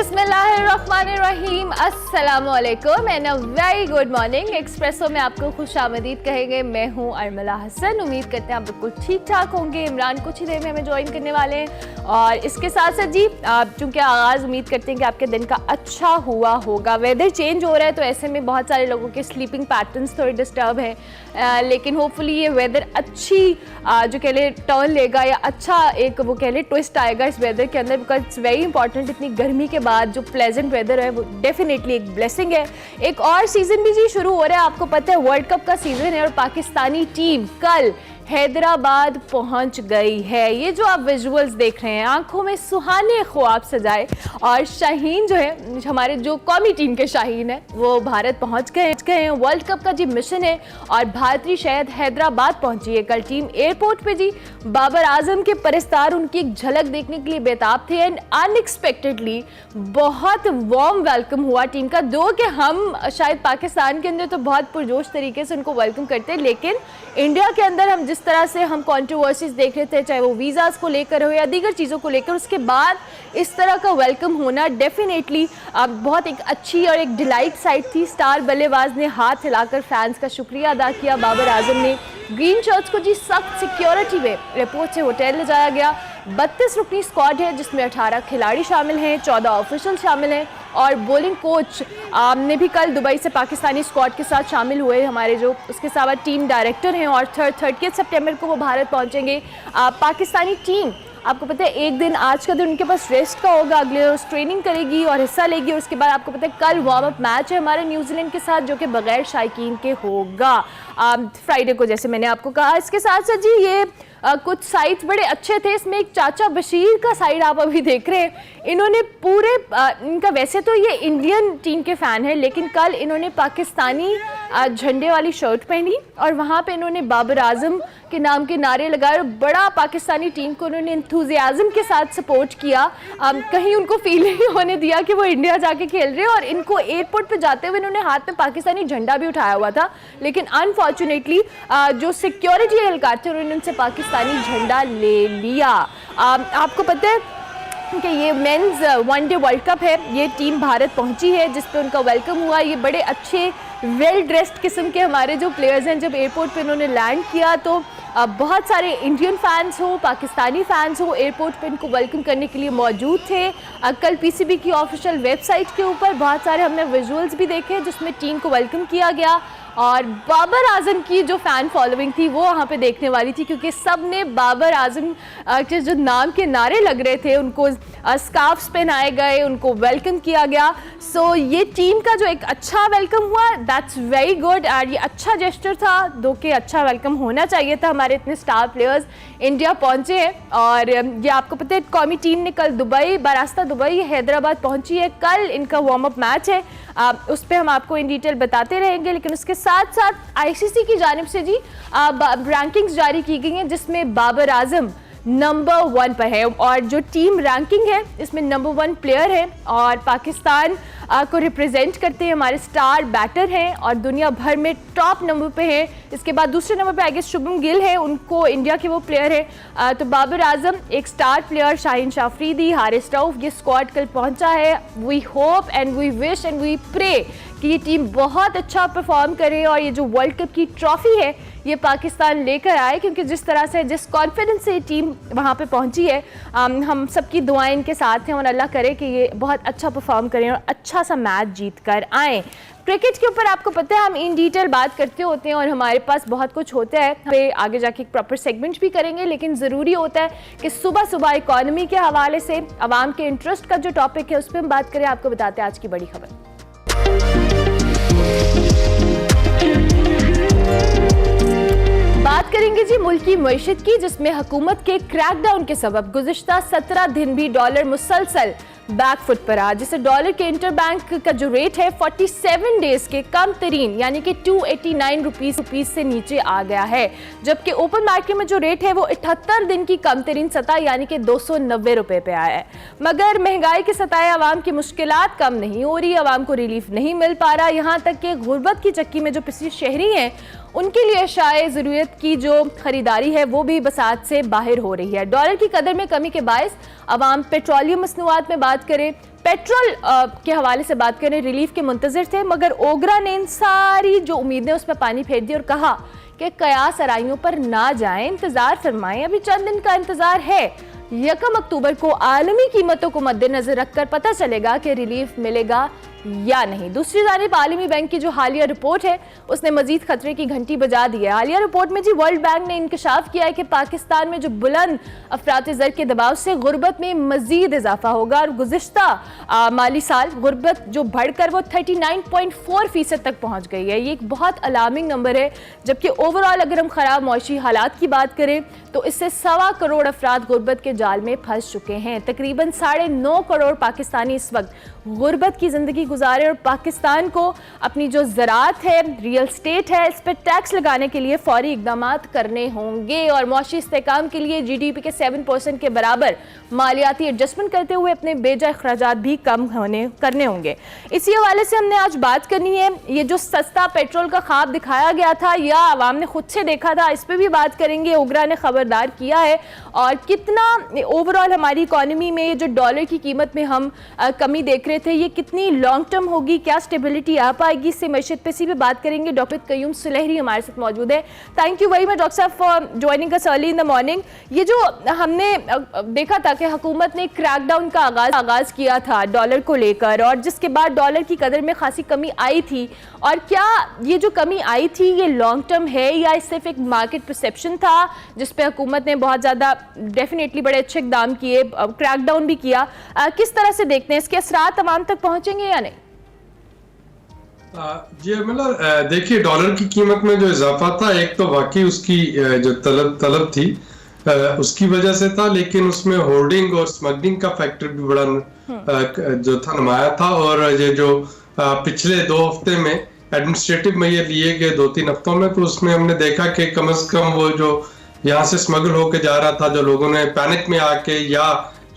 बिस्मिल्लाहिर्रहमानिर्रहीम, अस्सलामुअलैकुम and a very good morning. Espresso में आपको खुशामदीद कहेंगे। मैं हूं अरमला हसन। उम्मीद करते हैं आप बिल्कुल ठीक ठाक होंगे। इमरान कुछ ही देर में हमें ज्वाइन करने वाले हैं और इसके साथ साथ जी चूँकि आगाज़ उम्मीद करते हैं कि आपके दिन का अच्छा हुआ होगा। वेदर चेंज हो रहा है तो ऐसे में बहुत सारे लोगों के स्लीपिंग पैटर्न्स थोड़े डिस्टर्ब हैं, लेकिन होपफुली ये वेदर अच्छी जो कह ले टर्न लेगा या अच्छा एक वो कह ले ट्विस्ट आएगा इस वेदर के अंदर, बिकॉज इट्स वेरी इंपॉर्टेंट। इतनी गर्मी के बाद जो प्लेजेंट वेदर है वो डेफिनेटली एक ब्लेसिंग है। एक और सीज़न भी जी शुरू हो रहा है, आपको पता है वर्ल्ड कप का सीज़न है और पाकिस्तानी टीम कल हैदराबाद पहुंच गई है। ये जो आप विजुअल्स देख रहे हैं, आंखों में सुहाने ख्वाब सजाए। और शाहीन जो है, हमारे जो कौमी टीम के शाहीन है, वो भारत पहुंच गए हैं। वर्ल्ड कप का जी मिशन है और भारतीय शहर हैदराबाद पहुंची है। कल टीम एयरपोर्ट पे जी बाबर आजम के परस्तार उनकी एक झलक देखने के लिए बेताब थे एंड अनएक्सपेक्टेडली बहुत वार्म वेलकम हुआ टीम का। दो कि हम शायद पाकिस्तान के अंदर तो बहुत पुरजोश तरीके से उनको वेलकम करते हैं, लेकिन इंडिया के अंदर हम जिस तरह से हम कंट्रोवर्सीज देख रहे थे, चाहे वो वीज़ाज़ को लेकर हो या दीगर चीज़ों को लेकर, उसके बाद इस तरह का वेलकम होना डेफिनेटली बहुत एक अच्छी और एक डिलाइट साइड थी। स्टार बल्लेबाज ने हाथ हिलाकर फैंस का शुक्रिया अदा किया। बाबर आजम ने ग्रीन शर्ट्स को जी सख्त सिक्योरिटी में एयरपोर्ट से होटल ले जाया गया। 32 रुकनी स्क्वाड है जिसमें 18 खिलाड़ी शामिल हैं, 14 ऑफिशियल शामिल हैं और बॉलिंग कोच ने भी कल दुबई से पाकिस्तानी स्क्वाड के साथ शामिल हुए हमारे जो उसके साथ टीम डायरेक्टर हैं और 30 सितंबर को वो भारत पहुंचेंगे। पाकिस्तानी टीम आपको पता है एक दिन आज का दिन उनके पास रेस्ट का होगा, अगले रोज ट्रेनिंग करेगी और हिस्सा लेगी और उसके बाद आपको पता है कल वार्म अप मैच है हमारे न्यूजीलैंड के साथ जो कि बगैर शायकीन के होगा फ्राइडे को, जैसे मैंने आपको कहा। इसके साथ साथ जी ये कुछ साइट्स बड़े अच्छे थे। इसमें एक चाचा बशीर का साइड आप अभी देख रहे हैं। इन्होंने पूरे इनका वैसे तो ये इंडियन टीम के फ़ैन है, लेकिन कल इन्होंने पाकिस्तानी झंडे वाली शर्ट पहनी और वहाँ पे इन्होंने बाबर आजम के नाम के नारे लगाए और बड़ा पाकिस्तानी टीम को उन्होंने इंथुजियाज़म के साथ सपोर्ट किया। कहीं उनको फील नहीं होने दिया कि वो इंडिया जाके खेल रहे हैं और इनको एयरपोर्ट पे जाते हुए इन्होंने हाथ में पाकिस्तानी झंडा भी उठाया हुआ था, लेकिन अनफॉर्चुनेटली जो सिक्योरिटी एहलकार थे उन्होंने उनसे पाकिस्तानी झंडा ले लिया। आपको पता है कि ये मेंस वनडे वर्ल्ड कप है, ये टीम भारत पहुंची है जिस पे उनका वेलकम हुआ। ये बड़े अच्छे वेल ड्रेस्ड किस्म के हमारे जो प्लेयर्स हैं, जब एयरपोर्ट पे उन्होंने लैंड किया तो बहुत सारे इंडियन फैंस हो, पाकिस्तानी फैंस हो, एयरपोर्ट पे इनको वेलकम करने के लिए मौजूद थे। कल पीसीबी की ऑफिशियल वेबसाइट के ऊपर बहुत सारे हमने विजुअल्स भी देखे जिसमें टीम को वेलकम किया गया और बाबर आजम की जो फ़ैन फॉलोइंग थी वो वहाँ पे देखने वाली थी, क्योंकि सब ने बाबर आजम के जो नाम के नारे लग रहे थे उनको स्कार्फ्स पहनाए गए, उनको वेलकम किया गया। सो ये टीम का जो एक अच्छा वेलकम हुआ, दैट्स वेरी गुड और ये अच्छा जेस्चर था। दो के अच्छा वेलकम होना चाहिए था। हमारे इतने स्टार प्लेयर्स इंडिया पहुँचे हैं और ये आपको पता है कौमी टीम ने कल दुबई बरास्ता दुबई हैदराबाद पहुँची है। कल इनका वार्म अप मैच है, उस पर हम आपको इन डिटेल बताते रहेंगे, लेकिन उसके साथ साथ आईसीसी की जानिब से जी रैंकिंग्स जारी की गई हैं जिसमें बाबर आजम नंबर 1 पर है और जो टीम रैंकिंग है इसमें नंबर 1 प्लेयर है और पाकिस्तान को रिप्रेजेंट करते हैं हमारे स्टार बैटर हैं और दुनिया भर में टॉप नंबर पे हैं। इसके बाद दूसरे नंबर पे आई गेस शुभम गिल है, उनको इंडिया के वो प्लेयर है। तो बाबर आजम एक स्टार प्लेयर, शाहीन शाफरीदी, हारिस रऊफ, ये स्क्वाड कल पहुंचा है। We hope and we wish and we pray कि ये टीम बहुत अच्छा परफॉर्म करे और ये जो वर्ल्ड कप की ट्रॉफी है ये पाकिस्तान लेकर आए, क्योंकि जिस तरह से जिस कॉन्फिडेंस से ये टीम वहाँ पे पहुँची है, हम सबकी दुआएं इनके साथ हैं और अल्लाह करे कि ये बहुत अच्छा परफॉर्म करें और अच्छा सा मैच जीत कर आएँ। क्रिकेट के ऊपर आपको पता है हम इन डिटेल बात करते होते हैं और हमारे पास बहुत कुछ होता है, पे आगे जाके एक प्रॉपर सेगमेंट भी करेंगे, लेकिन ज़रूरी होता है कि सुबह सुबह इकॉनमी के हवाले से आवाम के इंटरेस्ट का जो टॉपिक है उस पर हम बात करें। आपको बताते हैं आज की बड़ी खबर। बात करेंगे जी मुल्क की मईशत की, जिसमें हुकूमत के क्रैकडाउन के सबब गुज़िश्ता 17 दिन भी डॉलर मुसलसल बैकफुट पर आ, जिससे डॉलर के इंटरबैंक का जो रेट है 47 डेज के कम तरीन यानी कि 289 रुपीस से नीचे आ गया है, जबकि ओपन मार्केट में जो रेट है वो 78 दिन की कम तरीन सतह यानी कि 290 रुपए पे आया है। मगर महंगाई के सताए आवाम की मुश्किलात कम नहीं हो रही, आवाम को रिलीफ नहीं मिल पा रहा। यहाँ तक कि गुर्बत की चक्की में जो पिछले शहरी हैं उनके लिए शायद ज़रूरत की जो खरीदारी है वो भी बसात से बाहर हो रही है। डॉलर की कदर में कमी के बायस अवाम पेट्रोलियम मसनूआत में बात करें, पेट्रोल के हवाले से बात करें, रिलीफ के मुंतज़िर थे, मगर ओगरा ने इन सारी जो उम्मीदें उसमें पानी फेर दी और कहा कि कयास आराइयों पर ना जाएं, इंतज़ार फरमाएं, अभी चंद दिन का इंतज़ार है। 1 अक्टूबर को आलमी कीमतों को मद्देनजर रखकर पता चलेगा कि रिलीफ मिलेगा या नहीं। दूसरी जानिब आलमी बैंक की जो हालिया रिपोर्ट है उसने मजीद खतरे की घंटी बजा दी है। हालिया रिपोर्ट में जी वर्ल्ड बैंक ने इंकशाफ किया है कि पाकिस्तान में जो बुलंद अफराती ज़र के दबाव से गुर्बत में मजीद इजाफा होगा और गुज़िश्ता माली साल गुर्बत जो बढ़कर वो 39.4% तक पहुँच गई है। ये एक बहुत अलार्मिंग नंबर है, जबकि ओवरऑल अगर हम ख़राब मौशी हालात की बात करें तो इससे 1.25 करोड़ अफराद गुर्बत के जाल में फंस चुके हैं। तकरीबन 9.5 करोड़ पाकिस्तानी इस वक्त गुर्बत की ज़िंदगी गुजारे और पाकिस्तान को अपनी जो ज़राअत है, रियल स्टेट है, इस पर टैक्स लगाने के लिए फौरी इक़दाम करने होंगे और मौशी इस्तेहकाम के लिए GDP के 7% के बराबर मालियाती एडजस्टमेंट करते हुए अपने बेजा अखराजात भी कम करने होंगे। इसी हवाले से हमने आज बात करनी है, ये जो सस्ता पेट्रोल का ख्वाब दिखाया गया था या आवाम ने खुद से देखा था, इस पर भी बात करेंगे। ओगरा ने खबरदार किया है और कितना ओवरऑल हमारी इकॉनमी में जो डॉलर की कीमत में हम कमी देख रहे थे, ये कितनी लॉन्ग टर्म होगी, क्या स्टेबिलिटी आ पाएगी, इससे मैशत पे सी भी बात करेंगे। डॉक्टर कयूम सुलहरी हमारे साथ मौजूद है। Thank you very much doctor साहब for joining us early in the morning. ये जो हमने देखा था कि हुकूमत ने क्रैकडाउन का आगाज किया था डॉलर को लेकर और जिसके बाद डॉलर की कदर में खासी कमी आई थी, और क्या ये जो कमी आई थी ये लॉन्ग टर्म है या सिर्फ एक मार्केट परसेप्शन था जिस पे हुकूमत ने बहुत ज़्यादा डेफिनेटली बड़े अच्छे इक़दाम किए, क्रैकडाउन भी किया, किस तरह से देखते हैं इसके असरात तमाम तक पहुंचेंगे या नहीं? जी मतलब देखिए, डॉलर की कीमत में जो इजाफा था, एक तो वाकई उसकी जो तलब थी उसकी वजह से था, लेकिन उसमें होर्डिंग और स्मगलिंग का फैक्टर भी बड़ा जो था नुमाया था। और ये जो पिछले 2 हफ्ते में एडमिनिस्ट्रेटिव मेजर लिए गए 2-3 हफ्तों में, तो उसमें हमने देखा कि कम से कम वो जो यहाँ से स्मगल होके जा रहा था, जो लोगों ने पैनिक में आके या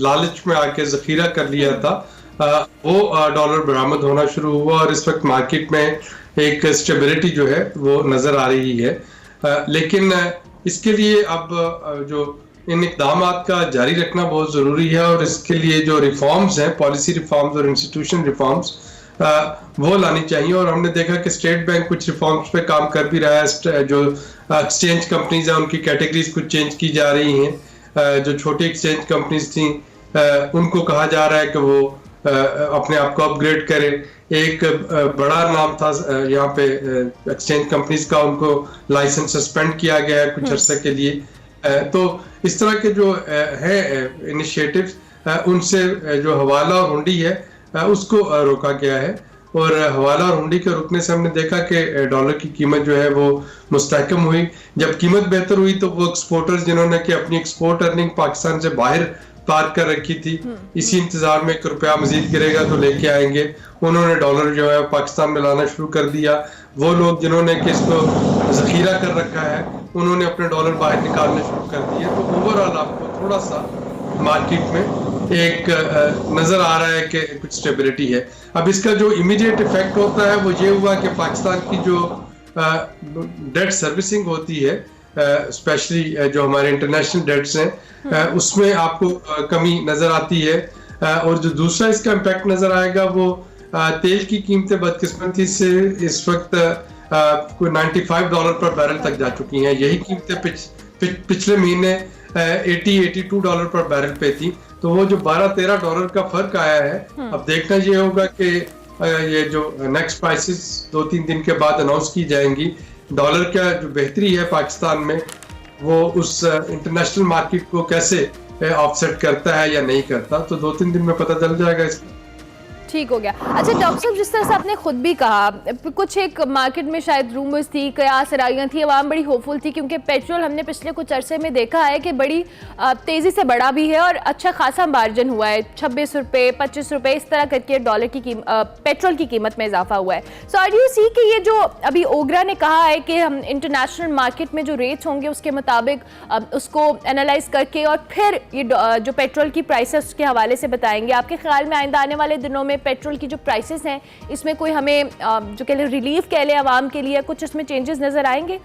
लालच में आके जखीरा कर लिया था, वो डॉलर बरामद होना शुरू हुआ और इस वक्त मार्केट में एक स्टेबिलिटी जो है वो नजर आ रही है। लेकिन इसके लिए अब जो इन इक़दाम का जारी रखना बहुत ज़रूरी है और इसके लिए जो रिफॉर्म्स हैं, पॉलिसी रिफॉर्म्स और इंस्टीट्यूशन रिफॉर्म्स, वो लानी चाहिए। और हमने देखा कि स्टेट बैंक कुछ रिफॉर्म्स पे काम कर भी रहा है। जो एक्सचेंज कंपनीज हैं उनकी कैटेगरीज कुछ चेंज की जा रही हैं। जो छोटी एक्सचेंज कंपनीज थी उनको कहा जा रहा है कि वो अपने आप को अपग्रेड करें। एक बड़ा नाम था यहाँ पे एक्सचेंज कंपनीज का, उनको लाइसेंस सस्पेंड किया गया है कुछ अरसे के लिए। तो इस तरह के जो है इनिशिएटिव्स, उनसे जो हवाला और हुंडी है उसको रोका गया है। और हवाला और हुंडी के रुकने से हमने देखा कि डॉलर की कीमत जो है वो मुस्तहकम हुई। जब कीमत बेहतर हुई तो वो एक्सपोर्टर्स जिन्होंने कि अपनी एक्सपोर्ट अर्निंग पाकिस्तान से बाहर पार कर रखी थी, इसी इंतजार में एक रुपया मजीद गिरेगा तो लेके आएंगे, उन्होंने डॉलर जो है पाकिस्तान में लाना शुरू कर दिया। वो लोग जिन्होंने कि इसको जखीरा कर रखा है उन्होंने अपने डॉलर बाहर निकालने शुरू कर दिए। तो ओवरऑल आपको थोड़ा सा मार्केट में एक नजर आ रहा है कि कुछ स्टेबिलिटी है। अब इसका जो इमीडिएट इफेक्ट होता है वो ये हुआ कि पाकिस्तान की जो डेट सर्विसिंग होती है, स्पेशली जो हमारे इंटरनेशनल डेट्स हैं, उसमें आपको कमी नजर आती है। और जो दूसरा इसका इम्पैक्ट नजर आएगा वो तेल की कीमतें बदकिस्मती से इस वक्त कोई $95 पर बैरल तक जा चुकी हैं। यही कीमतें पिछले महीने $82 पर बैरल पे थी। तो वो जो $12-13 का फर्क आया है, अब देखना ये होगा कि ये जो नेक्स्ट प्राइसेस 2-3 दिन के बाद अनाउंस की जाएंगी, डॉलर का जो बेहतरी है पाकिस्तान में वो उस इंटरनेशनल मार्केट को कैसे ऑफसेट करता है या नहीं करता, तो 2-3 दिन में पता चल जाएगा इसका। ठीक हो गया। अच्छा डॉक्टर साहब, जिस तरह से आपने खुद भी कहा, कुछ एक मार्केट में शायद रूमर्स थी, कयास राइयाँ थी, आवाम बड़ी होपफुल थी क्योंकि पेट्रोल हमने पिछले कुछ अरसे में देखा है कि बड़ी तेज़ी से बढ़ा भी है और अच्छा खासा मार्जिन हुआ है। 26 रुपये 25 रुपये इस तरह करके डॉलर की पेट्रोल की कीमत में इजाफा हुआ है। सो आर यू सी कि ये जो अभी ओगरा ने कहा है कि हम इंटरनेशनल मार्केट में जो रेट्स होंगे उसके मुताबिक उसको एनालाइज करके और फिर ये जो पेट्रोल की प्राइसेस के हवाले से बताएंगे, आपके ख्याल में आइंदा आने वाले दिनों में पेट्रोल की जो प्राइसेस हैं इसमें कोई हमें जो कह लें रिलीफ कह लें आवाम के लिए, कुछ इसमें चेंजेस नज़र आएंगे?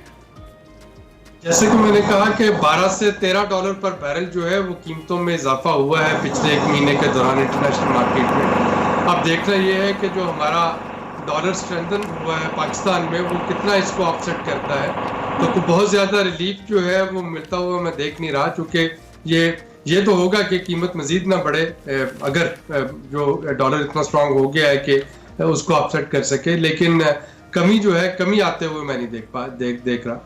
जैसे कि मैंने कहा कि 12 से 13 डॉलर पर बैरल जो है वो कीमतों में इजाफा हुआ है पिछले एक महीने के दौरान इंटरनेशनल मार्केट में। अब देखना ये है कि जो हमारा डॉलर स्ट्रेंथन हुआ है पाकिस्तान में वो कितना इसको ऑफसेट करता है। तो बहुत ज़्यादा रिलीफ जो है वो मिलता हुआ मैं देख नहीं रहा, चूँकि ये तो होगा कि कीमत मज़ीद ना बढ़े अगर जो डॉलर इतना स्ट्रांग हो गया है कि उसको ऑफसेट कर सके, लेकिन कमी जो है कमी आते हुए मैं नहीं देख रहा।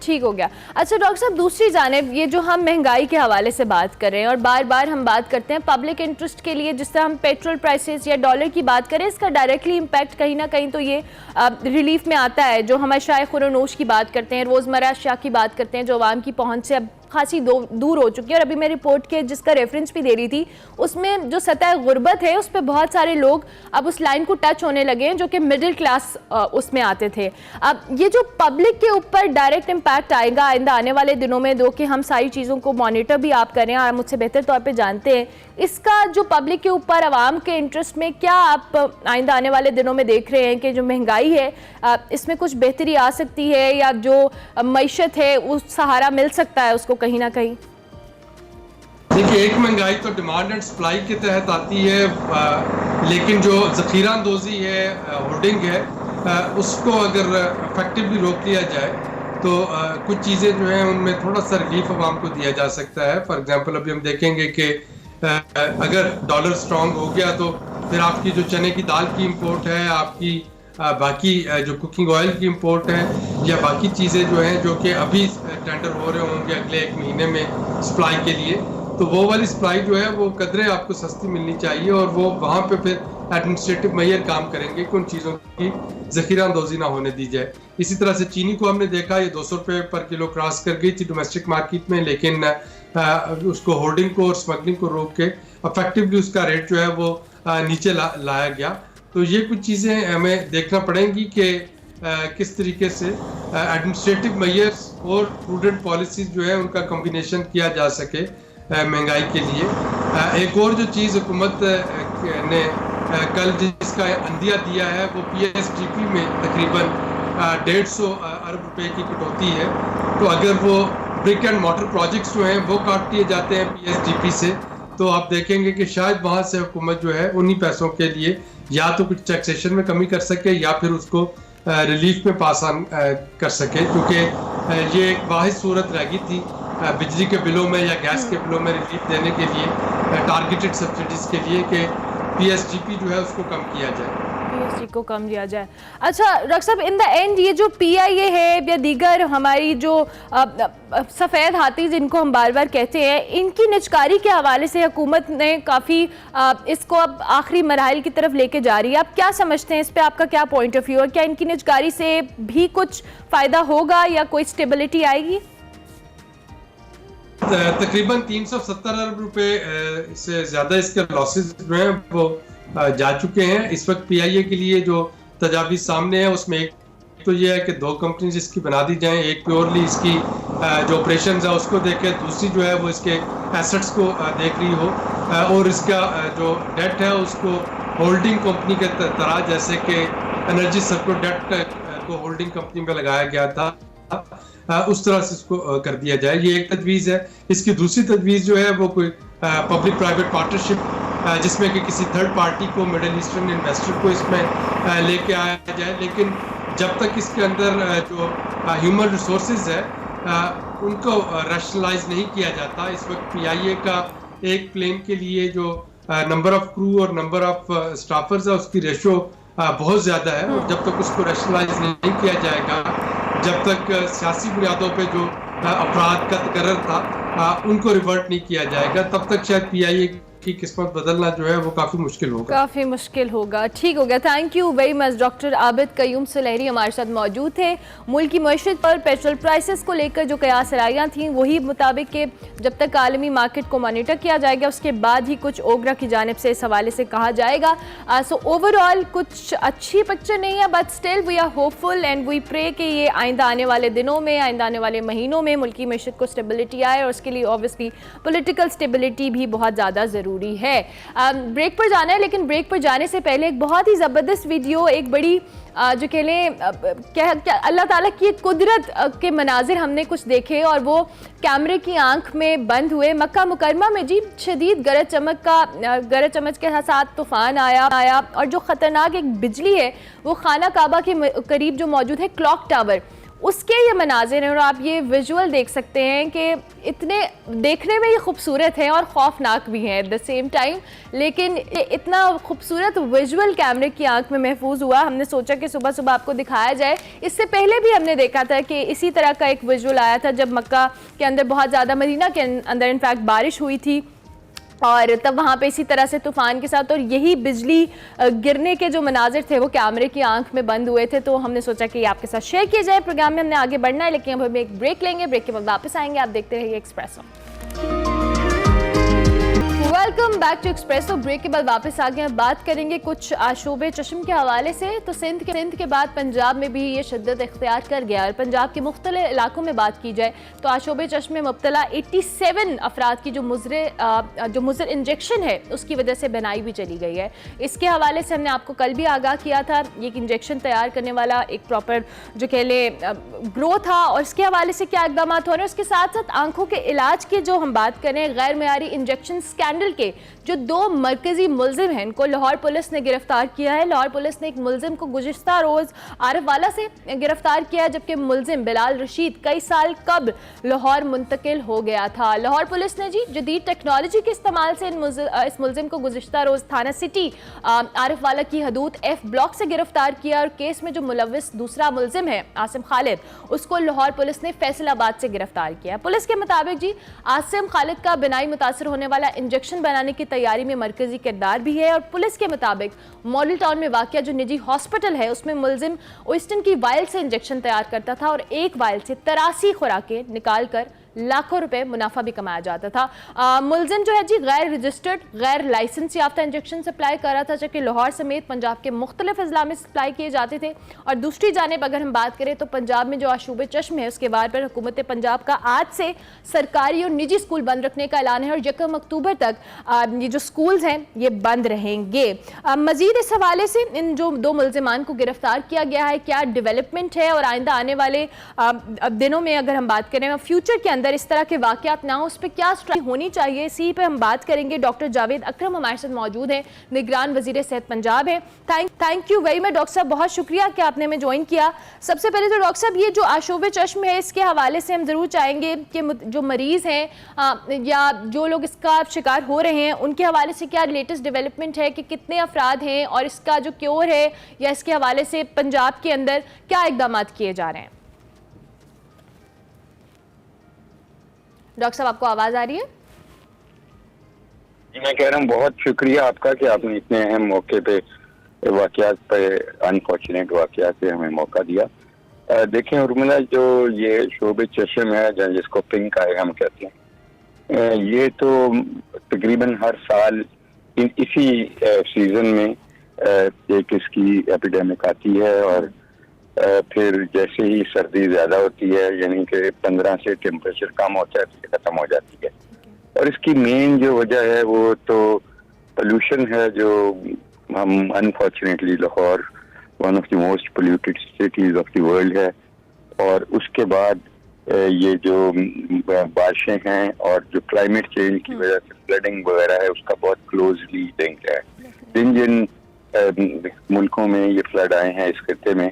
ठीक हो गया। अच्छा डॉक्टर साहब, दूसरी जानिब ये जो हम महंगाई के हवाले से बात कर रहे हैं और बार बार हम बात करते हैं पब्लिक इंटरेस्ट के लिए, जिस तरह हम पेट्रोल प्राइसेस या डॉलर की बात करें, इसका डायरेक्टली इम्पैक्ट कहीं ना कहीं तो ये रिलीफ में आता है। जो हम अशाए खुरनोश की बात करते हैं, रोज़मर्रा अशिया की बात करते हैं जो आवाम की पहुँच से अब खासी दूर हो चुकी है। और अभी मैं रिपोर्ट के जिसका रेफरेंस भी दे रही थी उसमें जो सतह गुर्बत है उस पर बहुत सारे लोग अब उस लाइन को टच होने लगे हैं जो कि मिडिल क्लास उसमें आते थे। अब ये जो पब्लिक के ऊपर डायरेक्ट इम्पैक्ट आएगा आइंदा आने वाले दिनों में, दो कि हम सारी चीज़ों को मॉनिटर भी आप करें और मुझसे बेहतर तौर पर जानते हैं, इसका जो पब्लिक के ऊपर आवाम के इंटरेस्ट में क्या आप आइंदा आने वाले दिनों में देख रहे हैं कि जो महंगाई है इसमें कुछ बेहतरी आ सकती है या जो मईशत है उस सहारा मिल सकता है उसको कहीं ना कहीं? देखिए, एक महंगाई तो डिमांड एंड सप्लाई के तहत आती है, लेकिन जो ज़ख़ीरा अंदोज़ी है, होर्डिंग है, उसको अगर इफेक्टिवली रोक लिया जाए तो कुछ चीज़ें जो हैं उनमें थोड़ा सा रिलीफ आवाम को दिया जा सकता है। फॉर एग्जांपल अभी हम देखेंगे कि अगर डॉलर स्ट्रांग हो गया तो फिर आपकी जो चने की दाल की इंपोर्ट है, आपकी बाकी जो कुकिंग ऑयल की इंपोर्ट है या बाकी चीज़ें जो हैं जो कि अभी टेंडर हो रहे होंगे अगले एक महीने में सप्लाई के लिए, तो वो वाली सप्लाई जो है वो कदरें आपको सस्ती मिलनी चाहिए और वो वहाँ पे फिर एडमिनिस्ट्रेटिव मेजर काम करेंगे कि उन चीज़ों की ज़ख़ीरा अंदोज़ी ना होने दी जाए। इसी तरह से चीनी को हमने देखा ये 200 रुपये पर किलो क्रॉस कर गई थी डोमेस्टिक मार्केट में, लेकिन उसको होर्डिंग को और स्मगलिंग को रोक के इफेक्टिवली उसका रेट जो है वो नीचे लाया गया। तो ये कुछ चीज़ें हमें देखना पड़ेंगी कि किस तरीके से एडमिनिस्ट्रेटिव मेजर्स और प्रूडेंट पॉलिसीज जो है उनका कॉम्बिनेशन किया जा सके महंगाई के लिए। एक और जो चीज़ हुकूमत ने कल जिसका अंदिया दिया है वो PSDP में तकरीबन 150 अरब रुपए की कटौती है। तो अगर वो ब्रिक एंड मॉर्टर प्रोजेक्ट्स जो हैं वो काट दिए जाते हैं PSDP से, तो आप देखेंगे कि शायद वहाँ से हुकूमत जो है उन्हीं पैसों के लिए या तो कुछ टैक्सेशन में कमी कर सके या फिर उसको रिलीफ में पास ऑन कर सके, क्योंकि ये एक वाहिद सूरत रह गई थी बिजली के बिलों में या गैस के बिलों में रिलीफ देने के लिए, टारगेटेड सब्सिडीज के लिए कि PSDP जो है उसको कम किया जाए, PSD को कम दिया जाए। अच्छा डॉक्टर साहब, इन द एंड ये जो PIA है या दीगर हमारी जो सफ़ेद हाथी जिनको हम बार बार कहते हैं, इनकी निजकारी के हवाले से हुकूमत ने काफ़ी इसको अब आखिरी मराहल की तरफ लेके जा रही है। आप क्या समझते हैं इस पर, आपका क्या पॉइंट ऑफ व्यू है? क्या इनकी निजकारी से भी कुछ फ़ायदा होगा या कोई स्टेबिलिटी आएगी? तकरीबन 370 अरब रुपए से ज़्यादा इसके लॉसेस जो हैं वो जा चुके हैं। इस वक्त PIA के लिए जो तजावीज़ सामने है उसमें एक तो ये है कि 2 कंपनीज इसकी बना दी जाएं, एक प्योरली इसकी जो ऑपरेशन है उसको देखे, दूसरी जो है वो इसके एसेट्स को देख रही हो और इसका जो डेट है उसको होल्डिंग कंपनी के तरह, जैसे कि एनर्जी सर्कल डेट को होल्डिंग कंपनी में लगाया गया था, उस तरह से इसको कर दिया जाए। ये एक तजवीज़ है। इसकी दूसरी तजवीज़ जो है वो कोई पब्लिक प्राइवेट पार्टनरशिप जिसमें कि किसी थर्ड पार्टी को, मिडिल ईस्टर्न इन्वेस्टर को इसमें लेके आया जाए, लेकिन जब तक इसके अंदर जो ह्यूमन रिसोर्सेज है उनको रैशनलाइज नहीं किया जाता। इस वक्त PIA का एक प्लेन के लिए जो नंबर ऑफ क्रू और नंबर ऑफ स्टाफर्स है उसकी रेशो बहुत ज़्यादा है और जब तक उसको रैशनलाइज नहीं किया जाएगा, जब तक सियासी बुनियादों पे जो अपराध का तकर्रर था उनको रिवर्ट नहीं किया जाएगा, तब तक शायद PIA की किस्मत बदलना जो है वो काफ़ी मुश्किल होगा। काफ़ी मुश्किल होगा। ठीक हो गया, thank you very much. Doctor Abid Qayyum Sulehri हमारे साथ मौजूद थे। मुल्क की मईशत पर पेट्रोल प्राइसेस को लेकर जो कयास रायां थी वही मुताबिक कि जब तक आलमी मार्केट को मॉनिटर किया जाएगा उसके बाद ही कुछ ओगरा की जानिब से इस हवाले से कहा जाएगा। सो ओवरऑल कुछ अच्छी पिक्चर नहीं है, but still we are hopeful and we pray कि ये आइंदा आने वाले दिनों में, आइंदा आने वाले महीनों में मुल्क की मईशत को स्टेबिलिटी आए और उसके लिए ऑब्वियसली पॉलिटिकल स्टेबिलिटी भी बहुत ज़्यादा ज़रूरी ज़रूरी है। ब्रेक पर जाना है, लेकिन ब्रेक पर जाने से पहले एक बहुत ही ज़बरदस्त वीडियो, एक बड़ी जो कह लें क्या अल्लाह ताला की कुदरत के मनाजिर हमने कुछ देखे और वो कैमरे की आंख में बंद हुए। मक्का मुकरमा में जी शदीद गरज चमक के साथ तूफ़ान आया और जो ख़तरनाक एक बिजली है वो खाना काबा के करीब जो मौजूद है क्लॉक टावर, उसके ये मनाजिर हैं। और आप ये विजुअल देख सकते हैं कि इतने देखने में ये खूबसूरत है और खौफनाक भी हैं एट द सेम टाइम, लेकिन इतना खूबसूरत विजुअल कैमरे की आंख में महफूज हुआ, हमने सोचा कि सुबह सुबह आपको दिखाया जाए। इससे पहले भी हमने देखा था कि इसी तरह का एक विजुअल आया था जब मक्का के अंदर बहुत ज़्यादा, मदीना के अंदर इनफैक्ट बारिश हुई थी और तब वहाँ पे इसी तरह से तूफ़ान के साथ और यही बिजली गिरने के जो मनाजिर थे वो कैमरे की आंख में बंद हुए थे। तो हमने सोचा कि आपके साथ शेयर किया जाए। प्रोग्राम में हमने आगे बढ़ना है, लेकिन अब हम एक ब्रेक लेंगे। ब्रेक के बाद वापस आएंगे। आप देखते रहिए Expresso. Welcome back to Expresso. Break के बाद वापस आ गए। बात करेंगे कुछ आशोबे चश्म के हवाले से। तो सिंध के बाद पंजाब में भी ये शिद्दत इख्तियार कर गया और पंजाब के मुख्तलिफ इलाकों में बात की जाए तो आशोबे चश्म में मुब्तला 87 अफराद की जो मुज़र इंजेक्शन है उसकी वजह से बनाई भी चली गई है। इसके हवाले से हमने आपको कल भी आगाह किया था। ये एक इंजेक्शन तैयार करने वाला एक प्रॉपर जो कह ले ग्रो था और इसके हवाले से क्या इकदाम हो रहे हैं। उसके साथ साथ आंखों के इलाज की जो हम बात करें, गैर मेयारी इंजेक्शन स्कैंडल के जो 2 मरकजी मुलजिम हैं इनको लाहौर पुलिस ने गिरफ्तार किया है। लाहौर पुलिस ने एक मुलजिम को गुज़िश्ता रोज़ आरिफ वाला से गिरफ्तार किया, जबकि मुलजिम बिलाल रशीद कई साल कबल लाहौर मुंतकिल हो गया था। लाहौर पुलिस ने जी जदीद टेक्नोलॉजी के इस्तेमाल से इस मुलजिम को गुज़िश्ता रोज़ थाना सिटी आरिफ वाला की हदूद F ब्लॉक से गिरफ्तार किया और केस में जो मुलविस दूसरा मुलजिम है आसिम खालिद, उसको लाहौर पुलिस ने फैसलाबाद से गिरफ्तार किया। पुलिस के मुताबिक जी आसिम खालिद का बिनाई मुतासर होने वाला इंजेक्शन बनाने की तैयारी में मरकजी किरदार भी है और पुलिस के मुताबिक मॉडल टाउन में वाक़या जो निजी हॉस्पिटल है उसमें मुलजिम ओइस्टन की वायल से इंजेक्शन तैयार करता था और एक वायल से 83 खुराकें निकाल कर लाखों रुपए मुनाफा भी कमाया जाता था। मुलजिम जो है जी गैर रजिस्टर्ड, गैर लाइसेंस याफ्ता इंजेक्शन सप्लाई कर रहा था, जबकि लाहौर समेत पंजाब के मुख्तलिफ अजला में सप्लाई किए जाते थे। और दूसरी जानिब अगर हम बात करें तो पंजाब में जो आशूबे चश्म है उसके बाद पर हुकूमत पंजाब का आज से सरकारी और निजी स्कूल बंद रखने का ऐलान है और 1 अक्टूबर तक ये जो स्कूल्स हैं ये बंद रहेंगे। मजीद इस हवाले से इन जो 2 मुलजिमान को गिरफ्तार किया गया है, क्या डेवलपमेंट है और आइंदा आने वाले दिनों में अगर हम बात करें फ्यूचर के अंदर इस तरह के वाकयात ना हो, उस पर क्या स्ट्रेटजी होनी चाहिए, इसी पे हम बात करेंगे। डॉक्टर जावेद अकरम हमारे साथ मौजूद हैं, निगरान वजीर सेहत पंजाब है। Thank you very much doctor साहब, बहुत शुक्रिया कि आपने हमें ज्वाइन किया। सबसे पहले तो डॉक्टर साहब ये जो आशोबे चश्म है इसके हवाले से हम ज़रूर चाहेंगे कि जो मरीज़ हैं या जो लोग इसका शिकार हो रहे हैं उनके हवाले से क्या लेटेस्ट डेवलपमेंट है कि कितने अफराद हैं और इसका जो क्योर है या इसके हवाले से पंजाब के अंदर क्या इकदाम किए जा रहे हैं। डॉक्टर साहब आपको आवाज आ रही है? जी मैं कह रहा हूँ बहुत शुक्रिया आपका कि आपने इतने अहम मौके पे वाकयात पे, अनफॉर्चुनेट वाकयात पे हमें मौका दिया। देखें उर्मिला, जो ये शोबे चश्म है जिसको पिंक आई हम कहते हैं, ये तो तकरीबन हर साल इसी सीजन में एक इसकी एपिडेमिक आती है और फिर जैसे ही सर्दी ज्यादा होती है यानी कि 15 से टेम्परेचर कम होता है तो खत्म हो जाती है। और इसकी मेन जो वजह है वो तो पोल्यूशन है, जो हम unfortunately Lahore one of the most polluted cities of the world है। और उसके बाद ये जो बारिशें हैं और जो क्लाइमेट चेंज की वजह से फ्लडिंग वगैरह है उसका बहुत क्लोजली लिंक है। जिन जिन मुल्कों में ये फ्लड आए हैं इस खत्ते में,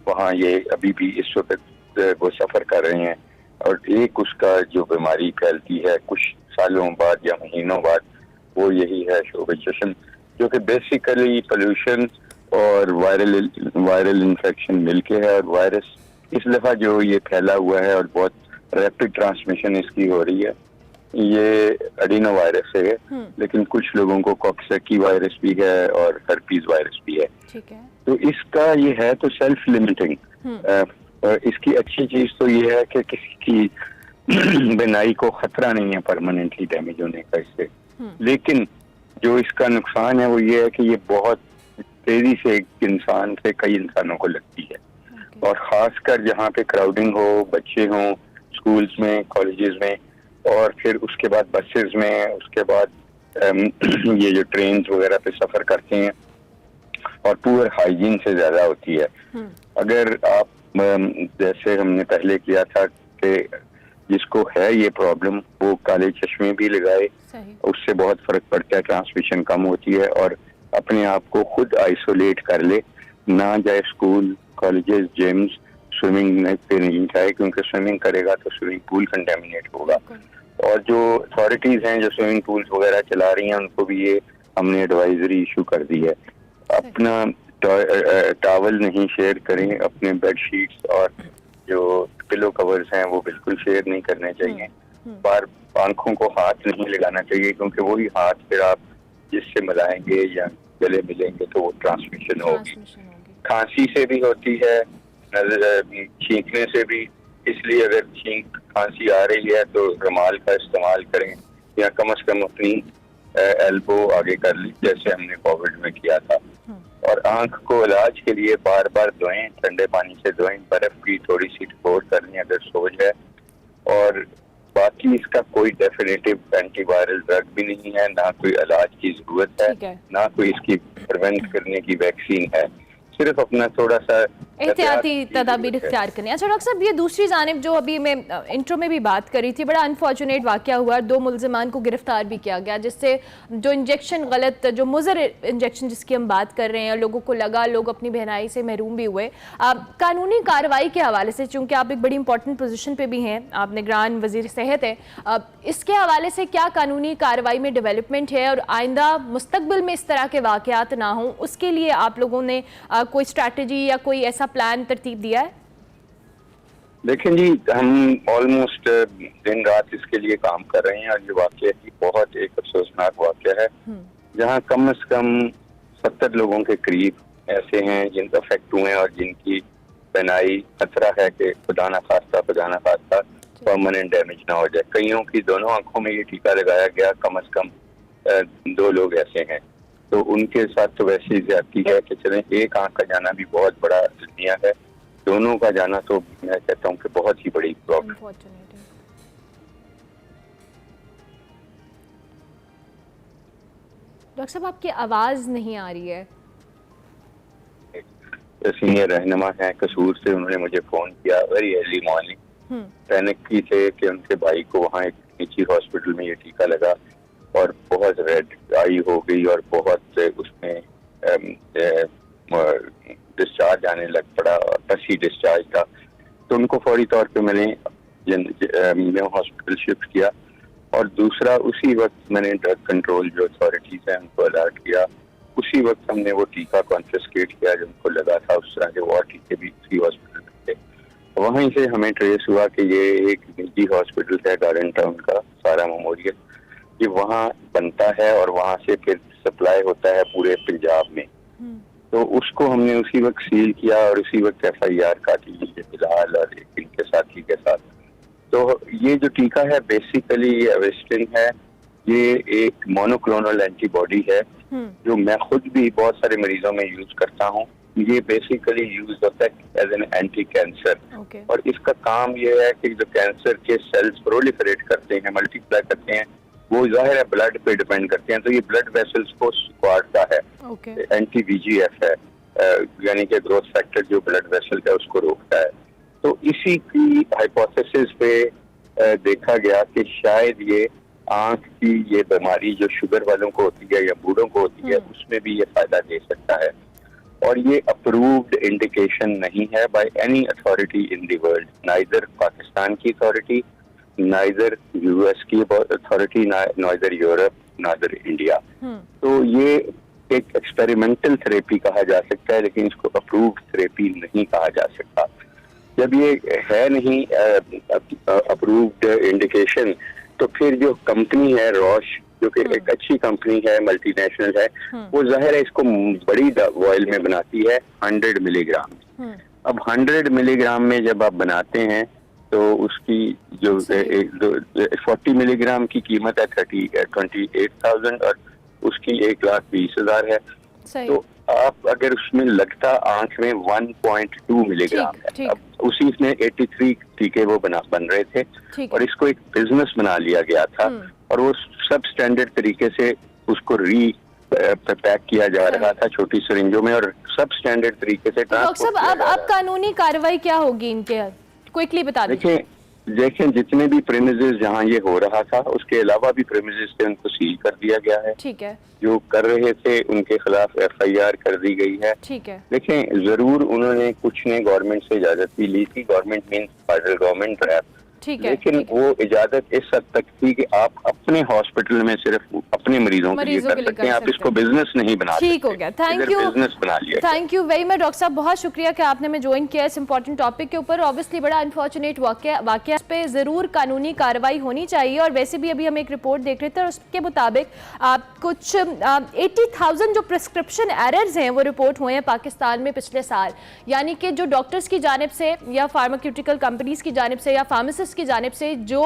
वहाँ ये अभी भी इस वक्त वो सफ़र कर रहे हैं और एक उसका जो बीमारी फैलती है कुछ सालों बाद या महीनों बाद, वो यही है शोबे चश्म, जो कि बेसिकली पोल्यूशन और वायरल इन्फेक्शन मिलके है। और वायरस इस दफ़ा जो ये फैला हुआ है और बहुत रैपिड ट्रांसमिशन इसकी हो रही है, ये एडिनो वायरस है, लेकिन कुछ लोगों को कॉक्सैकी वायरस भी है और हर्पीज वायरस भी है। ठीक है। तो इसका ये है तो सेल्फ लिमिटिंग। इसकी अच्छी चीज तो ये है कि किसी की बिनाई को खतरा नहीं है परमानेंटली डैमेज होने का इससे। लेकिन जो इसका नुकसान है वो ये है कि ये बहुत तेजी से एक इंसान से कई इंसानों को लगती है और खासकर जहाँ पे क्राउडिंग हो, बच्चे हों स्कूल्स में, कॉलेजेस में, और फिर उसके बाद बसेस में, उसके बाद ये जो ट्रेन वगैरह पे सफर करते हैं, और पुअर हाइजीन से ज्यादा होती है। अगर आप जैसे हमने पहले किया था कि जिसको है ये प्रॉब्लम वो काले चश्मे भी लगाए, उससे बहुत फर्क पड़ता है, ट्रांसमिशन कम होती है, और अपने आप को खुद आइसोलेट कर ले, ना जाए स्कूल, कॉलेजेस, जिम्स, स्विमिंग पे नहीं जाए, क्योंकि स्विमिंग करेगा तो स्विमिंग पूल कंटेमिनेट होगा। और जो अथॉरिटीज हैं जो स्विमिंग पूल्स वगैरह चला रही हैं, उनको भी ये हमने एडवाइजरी इशू कर दी है। अपना टॉवल नहीं शेयर करें, अपने बेड शीट्स और जो पिलो कवर्स हैं वो बिल्कुल शेयर नहीं करने चाहिए। बार आंखों को हाथ नहीं लगाना चाहिए, क्योंकि वही हाथ फिर आप जिससे मिलाएंगे या गले मिलेंगे तो वो ट्रांसमिशन होगी। खांसी से भी होती है, छींकने से भी, इसलिए अगर छींक खांसी आ रही है तो रुमाल का इस्तेमाल करें, या कम से कम अपनी एल्बो आगे कर ली जैसे हमने कोविड में किया था। और आंख को इलाज के लिए बार बार धोएं, ठंडे पानी से धोएं, बर्फ की थोड़ी सी ठोर कर लें अगर सोज है। और बाकी इसका कोई डेफिनेटिव एंटीवायरल ड्रग भी नहीं है, ना कोई इलाज की जरूरत है, ना कोई इसकी प्रिवेंट करने की वैक्सीन है, सिर्फ अपना थोड़ा सा एहतियाती तदाबीर इख्तियार करने। अच्छा डॉक्टर साहब, ये दूसरी जानिब जो अभी मैं इंट्रो में भी बात करी थी, बड़ा अनफॉर्चुनेट वाक़या हुआ, 2 मुल्ज़िमान को गिरफ्तार भी किया गया, जिससे जो इंजेक्शन गलत, जो मुज़र इंजेक्शन जिसकी हम बात कर रहे हैं, लोगों को लगा, लोग अपनी बहनाई से महरूम भी हुए। कानूनी कार्रवाई के हवाले से, चूँकि आप एक बड़ी इंपॉर्टेंट पोजीशन पे भी हैं, आप निगरान वज़ीर सेहत है, इसके हवाले से क्या कानूनी कार्रवाई में डेवलपमेंट है, और आइंदा मुस्तकबिल में इस तरह के वाक़यात ना हों उसके लिए आप लोगों ने कोई स्ट्रैटेजी या कोई ऐसा प्लान तरतीब दिया है? देखें जी, हम ऑलमोस्ट दिन रात इसके लिए काम कर रहे हैं, और ये वाकया ही बहुत एक अफसोसनाक वाकया है, जहां कम से कम 70 लोगों के करीब ऐसे हैं जिनका अफेक्ट हुए और जिनकी बनाई खतरा है कि खुदा ना खास्ता परमानेंट डैमेज ना हो जाए। कईयों की दोनों आंखों में ये टीका लगाया गया, कम से कम 2 लोग ऐसे हैं। तो उनके साथ तो वैसे ही ज्यादती है कि चलें, एक आंख का जाना भी बहुत बड़ा दुनिया है, दोनों का जाना तो मैं कहता हूँ कि बहुत ही बड़ी प्रॉब्लम। डॉक्टर साहब, आपकी आवाज नहीं आ रही है। सीनियर रहनुमा है कसूर से, उन्होंने मुझे फोन किया वेरी अर्ली मॉर्निंग, पैनिक की थे कि उनके भाई को वहाँ एक निजी हॉस्पिटल में ये टीका लगा और बहुत रेड आई हो गई और बहुत उसमें डिस्चार्ज आने लग पड़ा, पसी डिस्चार्ज था। तो उनको फौरी तौर पे मैंने हॉस्पिटल शिफ्ट किया, और दूसरा उसी वक्त मैंने ड्रग कंट्रोल जो अथॉरिटीज हैं उनको अलर्ट किया। उसी वक्त हमने वो टीका कॉन्फिस्केट किया जो उनको लगा था, उस तरह के और टीके भी उसी हॉस्पिटल में थे। वहीं से हमें ट्रेस हुआ कि ये एक निजी हॉस्पिटल है गार्डन टाउन का, सारा मेमोरियल, ये वहाँ बनता है और वहाँ से फिर सप्लाई होता है पूरे पंजाब में। तो उसको हमने उसी वक्त सील किया और उसी वक्त FIR काटी फिलहाल और एक इनके साथी के साथ। तो ये जो टीका है बेसिकली ये एवेस्टिन है, ये एक मोनोक्लोनल एंटीबॉडी है जो मैं खुद भी बहुत सारे मरीजों में यूज करता हूँ। ये बेसिकली यूज होता है एज एन एंटी कैंसर, और इसका काम ये है कि जो कैंसर के सेल्स प्रोलिफरेट करते हैं, मल्टीप्लाई करते हैं, वो जाहिर है ब्लड पे डिपेंड करते हैं, तो ये ब्लड वेसल्स को काटता है। एंटी VEGF है, यानी कि ग्रोथ फैक्टर जो ब्लड वेसल है उसको रोकता है। तो इसी की हाइपोथेसिस पे देखा गया कि शायद ये आंख की ये बीमारी जो शुगर वालों को होती है या बूढ़ों को होती है उसमें भी ये फायदा दे सकता है। और ये अप्रूव्ड इंडिकेशन नहीं है by any authority in the world, neither Pakistan की अथॉरिटी, नाइदर US की authority, neither Europe, neither India. तो ये एक एक्सपेरिमेंटल थेरेपी कहा जा सकता है, लेकिन इसको अप्रूव्ड थेरेपी नहीं कहा जा सकता। जब ये है नहीं अप्रूव्ड इंडिकेशन, तो फिर जो कंपनी है रॉश, जो कि एक अच्छी कंपनी है, मल्टीनेशनल है, वो जाहिर है इसको बड़ी वॉयल में बनाती है 100 मिलीग्राम। अब 100 मिलीग्राम में जब आप बनाते हैं तो उसकी जो 40 मिलीग्राम की कीमत है 28,000 और उसकी 1,20,000 है। तो आप अगर उसमें लगता आंख में 1.2 मिलीग्राम है। अब उसी में 83 टीके वो बन रहे थे और इसको एक बिजनेस बना लिया गया था और वो सब स्टैंडर्ड तरीके से उसको पैक किया जा रहा था छोटी सिरिंजों में, और सब स्टैंडर्ड तरीके से डॉक्टर साहब अब कानूनी कार्रवाई क्या होगी इनके, क्विकली बता दीजिए। देखें जितने भी प्रेमिसेस जहां ये हो रहा था उसके अलावा भी प्रेमिसेस थे उनको सील कर दिया गया है। ठीक है। जो कर रहे थे उनके खिलाफ FIR कर दी गई है। ठीक है। देखें जरूर उन्होंने कुछ ने गवर्नमेंट से इजाजत भी ली थी, government means federal government rep, ठीक है। लेकिन वो इजाजत इस हद तक थी कि आप अपने हॉस्पिटल में सिर्फ अपने मरीजों के लिए कर सकते हैं, आप इसको बिजनेस नहीं बना सकते। ठीक हो गया, थैंक यू, बिजनेस बना लिया। Thank you very much doctor साहब, बहुत शुक्रिया कि आपने हमें ज्वाइन किया इस इंपॉर्टेंट टॉपिक के ऊपर। ऑब्वियसली बड़ा अनफॉर्चुनेट वाकया पे जरूर कानूनी कार्रवाई होनी चाहिए, और वैसे भी अभी हम एक रिपोर्ट देख रहे थे और उसके मुताबिक कुछ 80,000 जो प्रिस्क्रिप्शन एरर्स हैं वो रिपोर्ट हुए हैं पाकिस्तान में पिछले साल, यानी कि जो डॉक्टर्स की जानिब से या फार्मास्यूटिकल कंपनीज की जानिब से या फार्मासिस्ट की जानिब से जो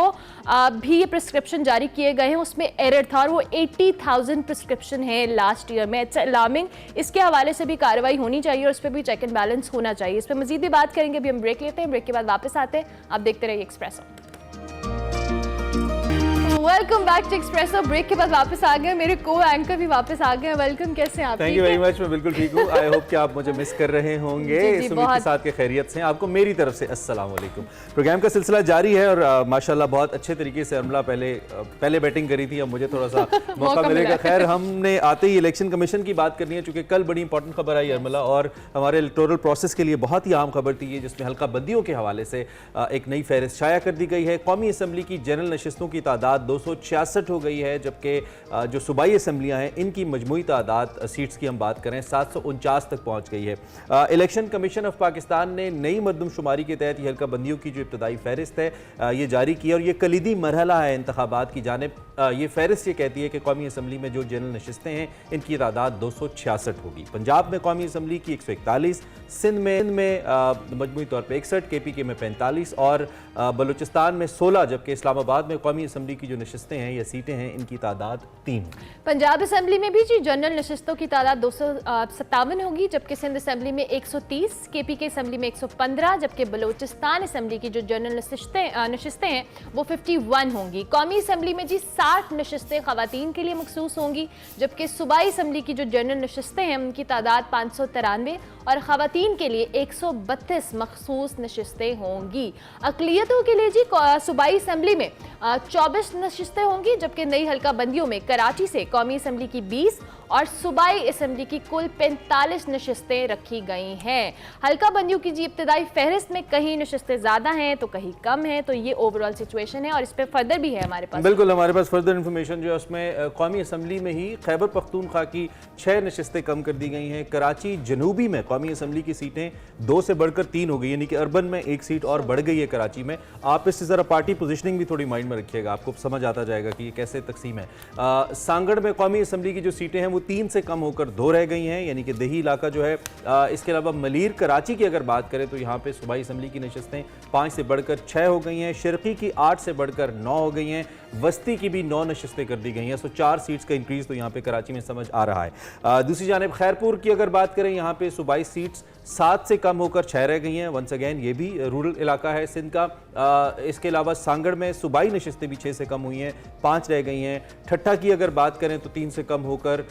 भी ये प्रिस्क्रिप्शन जारी किए गए हैं उसमें एरर था, और वो 80,000 प्रिस्क्रिप्शन है लास्ट ईयर में। It's alarming. इसके हवाले से भी कार्रवाई होनी चाहिए और इस पर भी चेक एंड बैलेंस होना चाहिए। इस पर मजीद भी बात करेंगे। अभी हम ब्रेक लेते हैं, ब्रेक के बाद वापस आते हैं। आप देखते रहिए Expresso. Welcome back to Expresso. Break के बाद वापस आ गए, मेरे को एंकर भी वापस आ गए। वेलकम, कैसे हैं आप? थैंक यू वेरी मच, मैं बिल्कुल ठीक हूँ। आई होप कि आप मुझे मिस कर रहे होंगे। इस उम्मीद के साथ के खैरियत से आपको मेरी तरफ से अस्सलाम वालेकुम। प्रोग्राम का सिलसिला जारी है और माशाल्लाह बहुत अच्छे तरीके से अरमला पहले बैटिंग करी थी, अब मुझे थोड़ा सा मौका मिलेगा। खैर हमने आते ही इलेक्शन कमीशन की बात करनी है, चूंकि कल बड़ी इंपॉर्टेंट खबर आई अरमला, और हमारे इलेक्टोरल प्रोसेस के लिए बहुत ही अहम खबर थी, जिसमें हल्का बंदियों के हवाले से एक नई फहरिस्त शाया कर दी गई है। कौमी असम्बली की जनरल नशिस्तों की तादाद 266 हो गई है, जबकि जो सूबाई असम्बलियाँ हैं इनकी मजमूई तादाद सीट्स की हम बात करें 749 तक पहुँच गई है। इलेक्शन कमीशन ऑफ पाकिस्तान ने नई मरदमशुमारी के तहत हल्का बंदियों की जो इब्तदाई फहरिस्त है ये जारी की, और ये कलीदी मरहला है इंतखाबात की जानिब। ये फहरिस्त ये कहती है कि कौमी असम्बली में जो जनरल नशिस्तें हैं इनकी तादाद 266 होगी। पंजाब में कौमी असम्बली की 141, सिंध में मजमूई तौर पर 61, KPK में 45 और बलूचिस्तान में 16, जबकि इस्लामाबाद में कौमी असम्बली की जो नशिस्तें हैं या सीटें हैं इनकी तादाद 3। पंजाब असम्बली में भी जी जनरल नशिस्तों की तादाद 257 होगी, जबकि सिंध असम्बली में 130, KPK असम्बली में 115, जबकि बलूचिस्तान असम्बली की जो जनरल नशिस्तें हैं वो 51 होंगी। कौमी असम्बली में जी 60 नशिस्तें खवातीन के लिए मखसूस होंगी, जबकि सूबाई असम्बली की जो जनरल नशिस्तें हैं उनकी तादाद 593 और खवातीन के लिए 132 मखसूस नशिस्तें होंगी। अक़लियतों के लिए जी सूबाई असम्बली में 24 नशिस्तें होंगी, जबकि नई हल्का बंदियों में कराची से कौमी असम्बली की 20 और सूबाई असम्बली की कुल 45 नशिस्तें रखी गई हैं। हल्का बंदियों की जी इब्तदाई फहरिस्त में कहीं नशिस्तें ज़्यादा हैं तो कहीं कम हैं, तो ये ओवरऑल सिचुएशन है और इस पर फर्दर भी है हमारे पास। बिल्कुल, हमारे पास फर्दर इन्फॉर्मेशन जो है उसमें कौमी असम्बली में ही खैबर पख्तूनख्वा की 6 नशिस्तें कम कर दी गई हैं। कराची जनूबी में कौमी असम्बली की सीटें 2 से बढ़कर 3 हो गई, यानी कि अर्बन में 1 सीट और बढ़ गई है कराची में। आप इससे ज़रा पार्टी पोजिशनिंग भी थोड़ी माइंड में रखिएगा, आपको समझ आता जाएगा कि ये कैसे तकसीम है। सांगड़ में कौमी असम्बली की जो सीटें हैं वो 3 से कम होकर 2 रह गई हैं, यानी कि दही इलाका जो है। इसके अलावा मलीर कराची की अगर बात करें तो यहाँ पे सूबाई असम्बली की नशिस्तें 5 से बढ़कर 6 हो गई हैं, शिरकी की 8 से बढ़कर 9 हो गई हैं, वस्ती की भी 9 नशिस्तें कर दी गई हैं। 4 सीट्स का इंक्रीज तो यहाँ पे कराची में समझ आ रहा है। दूसरी जानिब खैरपुर की अगर बात करें, यहाँ पे सूबाई सीट्स 7 से कम होकर 6 रह गई हैं। वंस अगेन ये भी रूरल इलाका है सिंध का। इसके अलावा सांगड़ में सूबाई नशिस्तें भी 6 से कम हुई हैं, 5 रह गई हैं। ठट्ठा की अगर बात करें तो 3 से कम होकर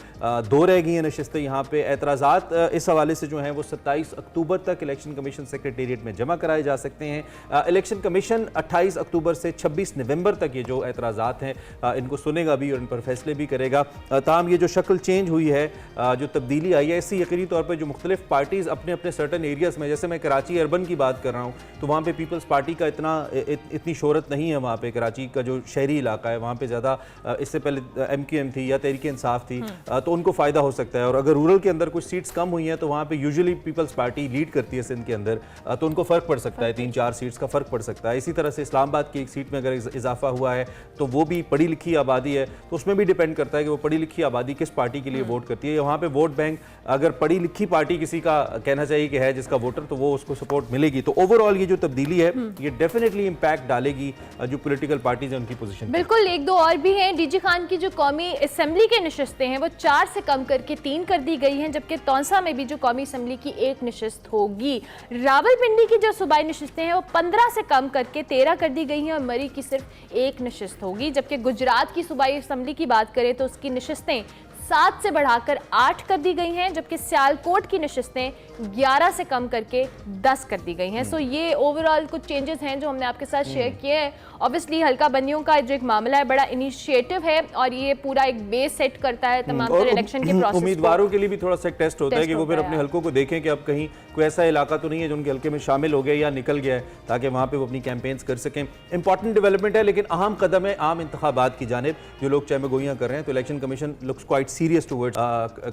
2 रह गई हैं नशिस्तें यहाँ पे। एतराज़ात इस हवाले से जो हैं वो 27 अक्टूबर तक इलेक्शन कमीशन सेक्रेटेरिएट में जमा कराए जा सकते हैं। इलेक्शन कमीशन 28 अक्टूबर से 26 नवंबर तक ये जो एतराज़ात हैं इनको सुनेगा भी और इन पर फैसले भी करेगा। ताहम ये जो शक्ल चेंज हुई है, जो तब्दीली आई है, इससे यकीनी तौर पर जो मुख्तलिफ पार्टीज़ अपने अपने सर्टन एरियाज़ में, जैसे मैं कराची अर्बन की बात कर रहा हूँ तो वहाँ पे पीपल्स पार्टी का इतनी शोहरत नहीं है। वहाँ पे कराची का जो शहरी इलाका है वहाँ पे ज़्यादा, इससे पहले MQM थी या तहरीक इंसाफ थी, तो उनको फ़ायदा हो सकता है। और अगर रूरल के अंदर कुछ सीट्स कम हुई हैं तो वहाँ पे यूजुअली पीपल्स पार्टी लीड करती है सिंध के अंदर, तो उनको फ़र्क पड़ सकता है, 3-4 सीट्स का फ़र्क पड़ सकता है। इसी तरह से इस्लामाबाद की एक सीट में अगर इजाफा हुआ है तो वो भी पढ़ी लिखी आबादी है, तो उसमें भी डिपेंड करता है कि वो पढ़ी लिखी आबादी किस पार्टी के लिए वोट करती है। वहाँ पे वोट बैंक अगर पढ़ी लिखी पार्टी किसी का कहना चाहिए कि है जिसका वोटर, तो वो उसको सपोर्ट मिलेगी। तो ओवरऑल ये जो तब्दीली है ये डेफिनेटली इंपैक्ट डालेगी जो पॉलिटिकल पार्टीज हैं उनकी पोजीशन। बिल्कुल, 1-2 और भी हैं। डीजी खान की जो कौमी असेंबली के नशिस्तें हैं वो 4 से कम करके 3 कर दी गई हैं, जबकि तौंसा में भी जो कौमी असेंबली की 1 नशिस्त होगी। रावलपिंडी की जो सूबाई नशिस्तें हैं वो 15 से कम करके 13 कर दी गई हैं और मरी की सिर्फ 1 नशिस्त होगी, जबकि गुजरात की सूबाई असम्बली की बात करें तो उसकी नशिस्तें 7 से बढ़ाकर 8 कर दी गई हैं, जबकि सियालकोट की नशिस्तें 11 से कम करके 10 कर दी गई हैं। सो ये ओवरऑल कुछ चेंजेस हैं जो हमने आपके साथ शेयर किए हैं। ऑब्वियसली हल्का बंदियों का जो एक मामला है बड़ा इनिशिएटिव है और ये पूरा एक बेस सेट करता है तमाम तरह इलेक्शन के प्रोसेस। उम्मीदवारों के लिए भी थोड़ा सा एक टेस्ट होता है कि वो फिर होता अपने है। हलकों को देखें कि अब कहीं कोई ऐसा इलाका तो नहीं है जो उनके हल्के में शामिल हो गया या निकल गया है, ताकि वहाँ पे वो अपनी कैंपेन्स कर सकें। इंपॉर्टेंट डेवलपमेंट है, लेकिन अहम कदम है आम इंतखाबात की जानिब जो लोग चहमगोइयाँ कर रहे हैं। तो election commission looks quite serious towards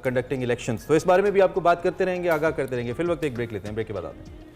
conducting elections. तो इस बारे में भी आपको बात करते रहेंगे, आगाह करते रहेंगे। फिल वक्त एक ब्रेक लेते हैं, ब्रेक के बाद आते हैं।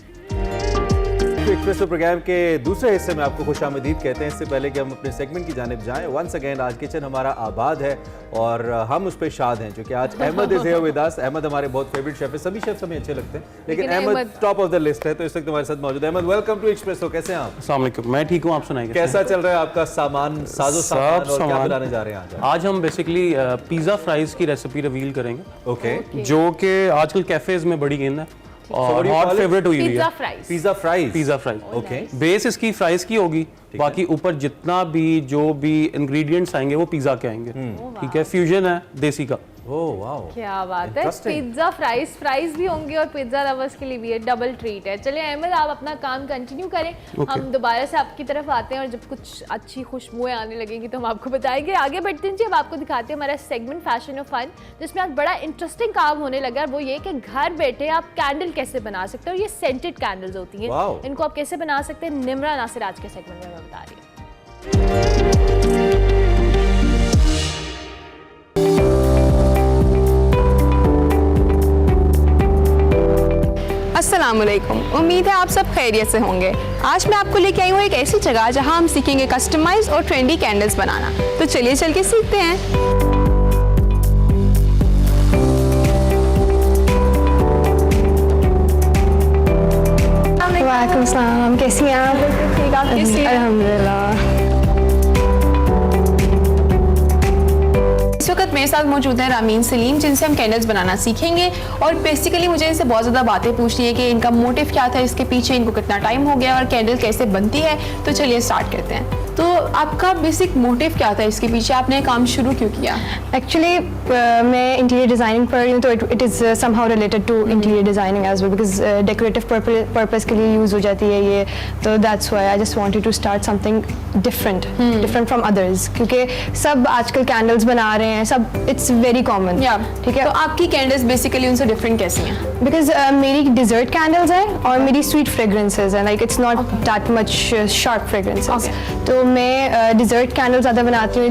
एक्सप्रेसो प्रोग्राम के दूसरे हिस्से में आपको खुशामदीद कहते हैं। इससे पहले कि हम अपने सेगमेंट की जानिब जाएं, वंस अगेन आज किचन हमारा आबाद है और हम उस पर शाद हैं, क्योंकि आज Ahmad is here with us. Ahmad हमारे बहुत फेवरेट शेफ है, सभी शेफ हमें अच्छे लगते हैं, लेकिन Ahmad top of the list है। तो इस वक्त हमारे साथ मौजूद है अहमद। वेलकम टू एक्सप्रेसो, कैसे हैं आप? अस्सलाम वालेकुम, मैं ठीक हूँ, आप सुनाइए कैसा चल रहा है आपका सामान, साजो सामान, और क्या बनाने जा रहे हैं आज? आज हम बेसिकली पिज़्ज़ा फ्राइज़ की रेसिपी रिवील करेंगे, ओके, जो कि आजकल कैफेज में बड़ी गेंद है और हॉट फेवरेट हुई हुई पिज्जा है। Fries. Pizza fries. Pizza fries, okay. Base इसकी फ्राइज की होगी, बाकी ऊपर जितना भी जो भी इंग्रेडिएंट्स आएंगे वो पिज़्ज़ा के आएंगे। ठीक है, फ्यूजन है देसी का। ओह वाओ, क्या बात है। Interesting. पिज्जा फ्राइज भी होंगे और पिज्जा लवर्स के लिए भी है डबल ट्रीट है। चलिए अहमद, आप अपना काम कंटिन्यू करें, हम दोबारा से आपकी तरफ आते हैं और जब कुछ अच्छी खुशबुएं आने लगेंगी तो हम आपको बताएंगे। आगे बढ़ते हैं जी, अब आपको दिखाते हैं हमारा सेगमेंट फैशन और फन, जिसमें आज बड़ा इंटरेस्टिंग काम होने लगा है। वो ये कि घर बैठे आप कैंडल कैसे बना सकते हो। ये सेंटेड कैंडल्स होती Wow. हैं, इनको आप कैसे बना सकते हैं, निम्रा नासिर आज के सेगमेंट में बता रही है। अस्सलामुअलैकुम, उम्मीद है आप सब खैरियत से होंगे। आज मैं आपको लेके आई हूँ एक ऐसी जगह जहाँ हम सीखेंगे कस्टमाइज और ट्रेंडी कैंडल्स बनाना। तो चलिए चल के सीखते हैं। वालेकुम सलाम, कैसी हैं आप? ठीक, आप कैसी हैं? अल्हम्दुलिल्लाह। इस वक्त मेरे साथ मौजूद है रामीन सलीम, जिनसे हम कैंडल्स बनाना सीखेंगे और बेसिकली मुझे इनसे बहुत ज़्यादा बातें पूछनी है कि इनका मोटिव क्या था, इसके पीछे इनको कितना टाइम हो गया और कैंडल कैसे बनती है। तो चलिए स्टार्ट करते हैं। तो आपका बेसिक मोटिव क्या था इसके पीछे, आपने काम शुरू क्यों किया? एक्चुअली मैं इंटीरियर डिज़ाइनिंग पढ़ रही हूँ, तो it is somehow related to interior designing as well, because decorative purpose के लिए यूज़ हो जाती है ये। तो that's why I just wanted to start something different from others, क्योंकि सब आजकल कैंडल्स बना रहे हैं, सब इट्स वेरी कॉमन। ठीक है, तो आपकी कैंडल्स बेसिकली उनसे डिफरेंट कैसी हैं? बिकॉज मेरी डिज़र्ट कैंडल्स हैं और मेरी स्वीट फ्रेगरेंसेज हैं, like it's not that much sharp fragrances. तो मैं डिज़र्ट कैंडल ज़्यादा बनाती हूँ।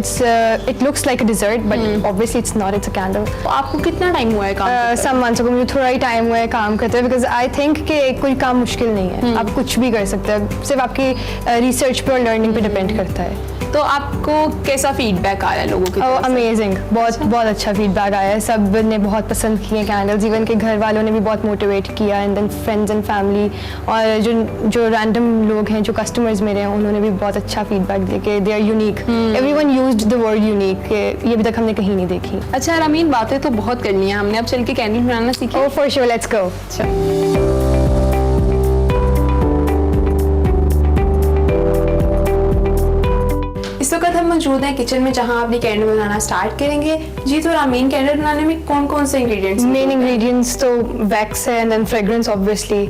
It looks like a dessert but obviously it's not, it's a candle. तो आपको कितना टाइम हुआ है काम करते? सम मंथ्स को मुझे थोड़ा ही टाइम हुआ है काम करते हुए, बिकॉज आई थिंक कि कोई काम मुश्किल नहीं है, आप कुछ भी कर सकते हैं, सिर्फ आपकी रिसर्च पे और लर्निंग पे डिपेंड करता है। तो आपको कैसा फीडबैक आया लोगों की तरफ से? अमेजिंग, बहुत अच्छा फीडबैक आया है, सब ने बहुत पसंद किए कैंडल्स, इवन के घर वालों ने भी बहुत मोटिवेट किया, and then friends and family और जो रैंडम लोग हैं, जो कस्टमर्स मेरे हैं, उन्होंने भी बहुत अच्छा फीडबैक दिया कि they are unique. Everyone used the word unique, ये अभी तक हमने कहीं नहीं देखी। अच्छा रामीन, बातें तो बहुत कर ली हैं हमने, अब चल के कैंडल बनाना सीखें। Oh for sure, let's go. इस वक्त हम मौजूद हैं किचन में, जहां अपनी कैंडल बनाना स्टार्ट करेंगे। जी, तो रामीन, कैंडल बनाने में कौन कौन से इंग्रेडिएंट्स? मेन इंग्रेडिएंट्स तो वैक्स है, and then fragrance, obviously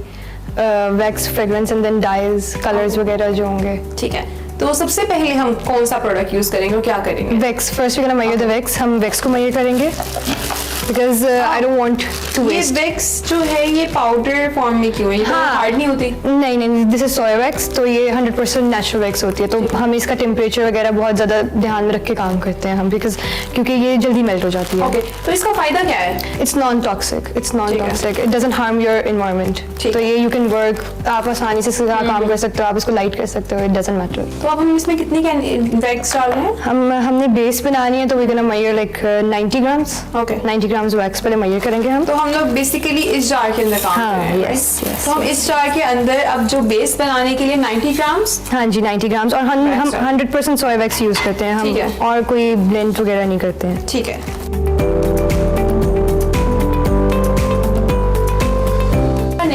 wax, fragrance and then dyes, colours वगैरह जो होंगे। ठीक है, तो सबसे पहले हम कौन सा प्रोडक्ट यूज करेंगे और क्या करेंगे? Wax first, we gonna measure the wax. हम वैक्स को मेजर करेंगे because I don't want to ये वेस्ट। वैक्स जो है ये पाउडर फॉर्म में क्यों है? ये हार्ड नहीं होती? नहीं, दिस इज सोया वैक्स, तो ये 100% नेचुरल वैक्स होती है। तो हम इसका टेम्परेचर वगैरह बहुत ज़्यादा ध्यान में रख के काम करते हैं हम, बिकॉज क्योंकि ये जल्दी मेल्ट हो जाती है। ओके, तो इसका फायदा क्या है? It's non toxic, it doesn't harm your environment. ठीक तो ये यू कैन वर्क, आप आसानी से इसके साथ काम कर सकते हो, आप इसको लाइट कर सकते हो, इट डजंट मैटर। तो अब हम इसमें कितनी वैक्स डाल रहे हैं? हमने बेस बनानी है, तो we gonna measure like 90 grams. Okay. 90 grams wax पहले मेजर करेंगे हम। तो हम लोग बेसिकली इस जार के अंदर काम हाँ, कर रहे हैं। yes, yes, तो हम इस जार के अंदर अब जो बेस बनाने के लिए 90 ग्राम्स। हाँ जी, 90 ग्राम्स, और हम Wax, 100% सोया वैक्स यूज़ करते हैं ठीक है। हम, और कोई ब्लेंड वगैरह नहीं करते हैं। ठीक है,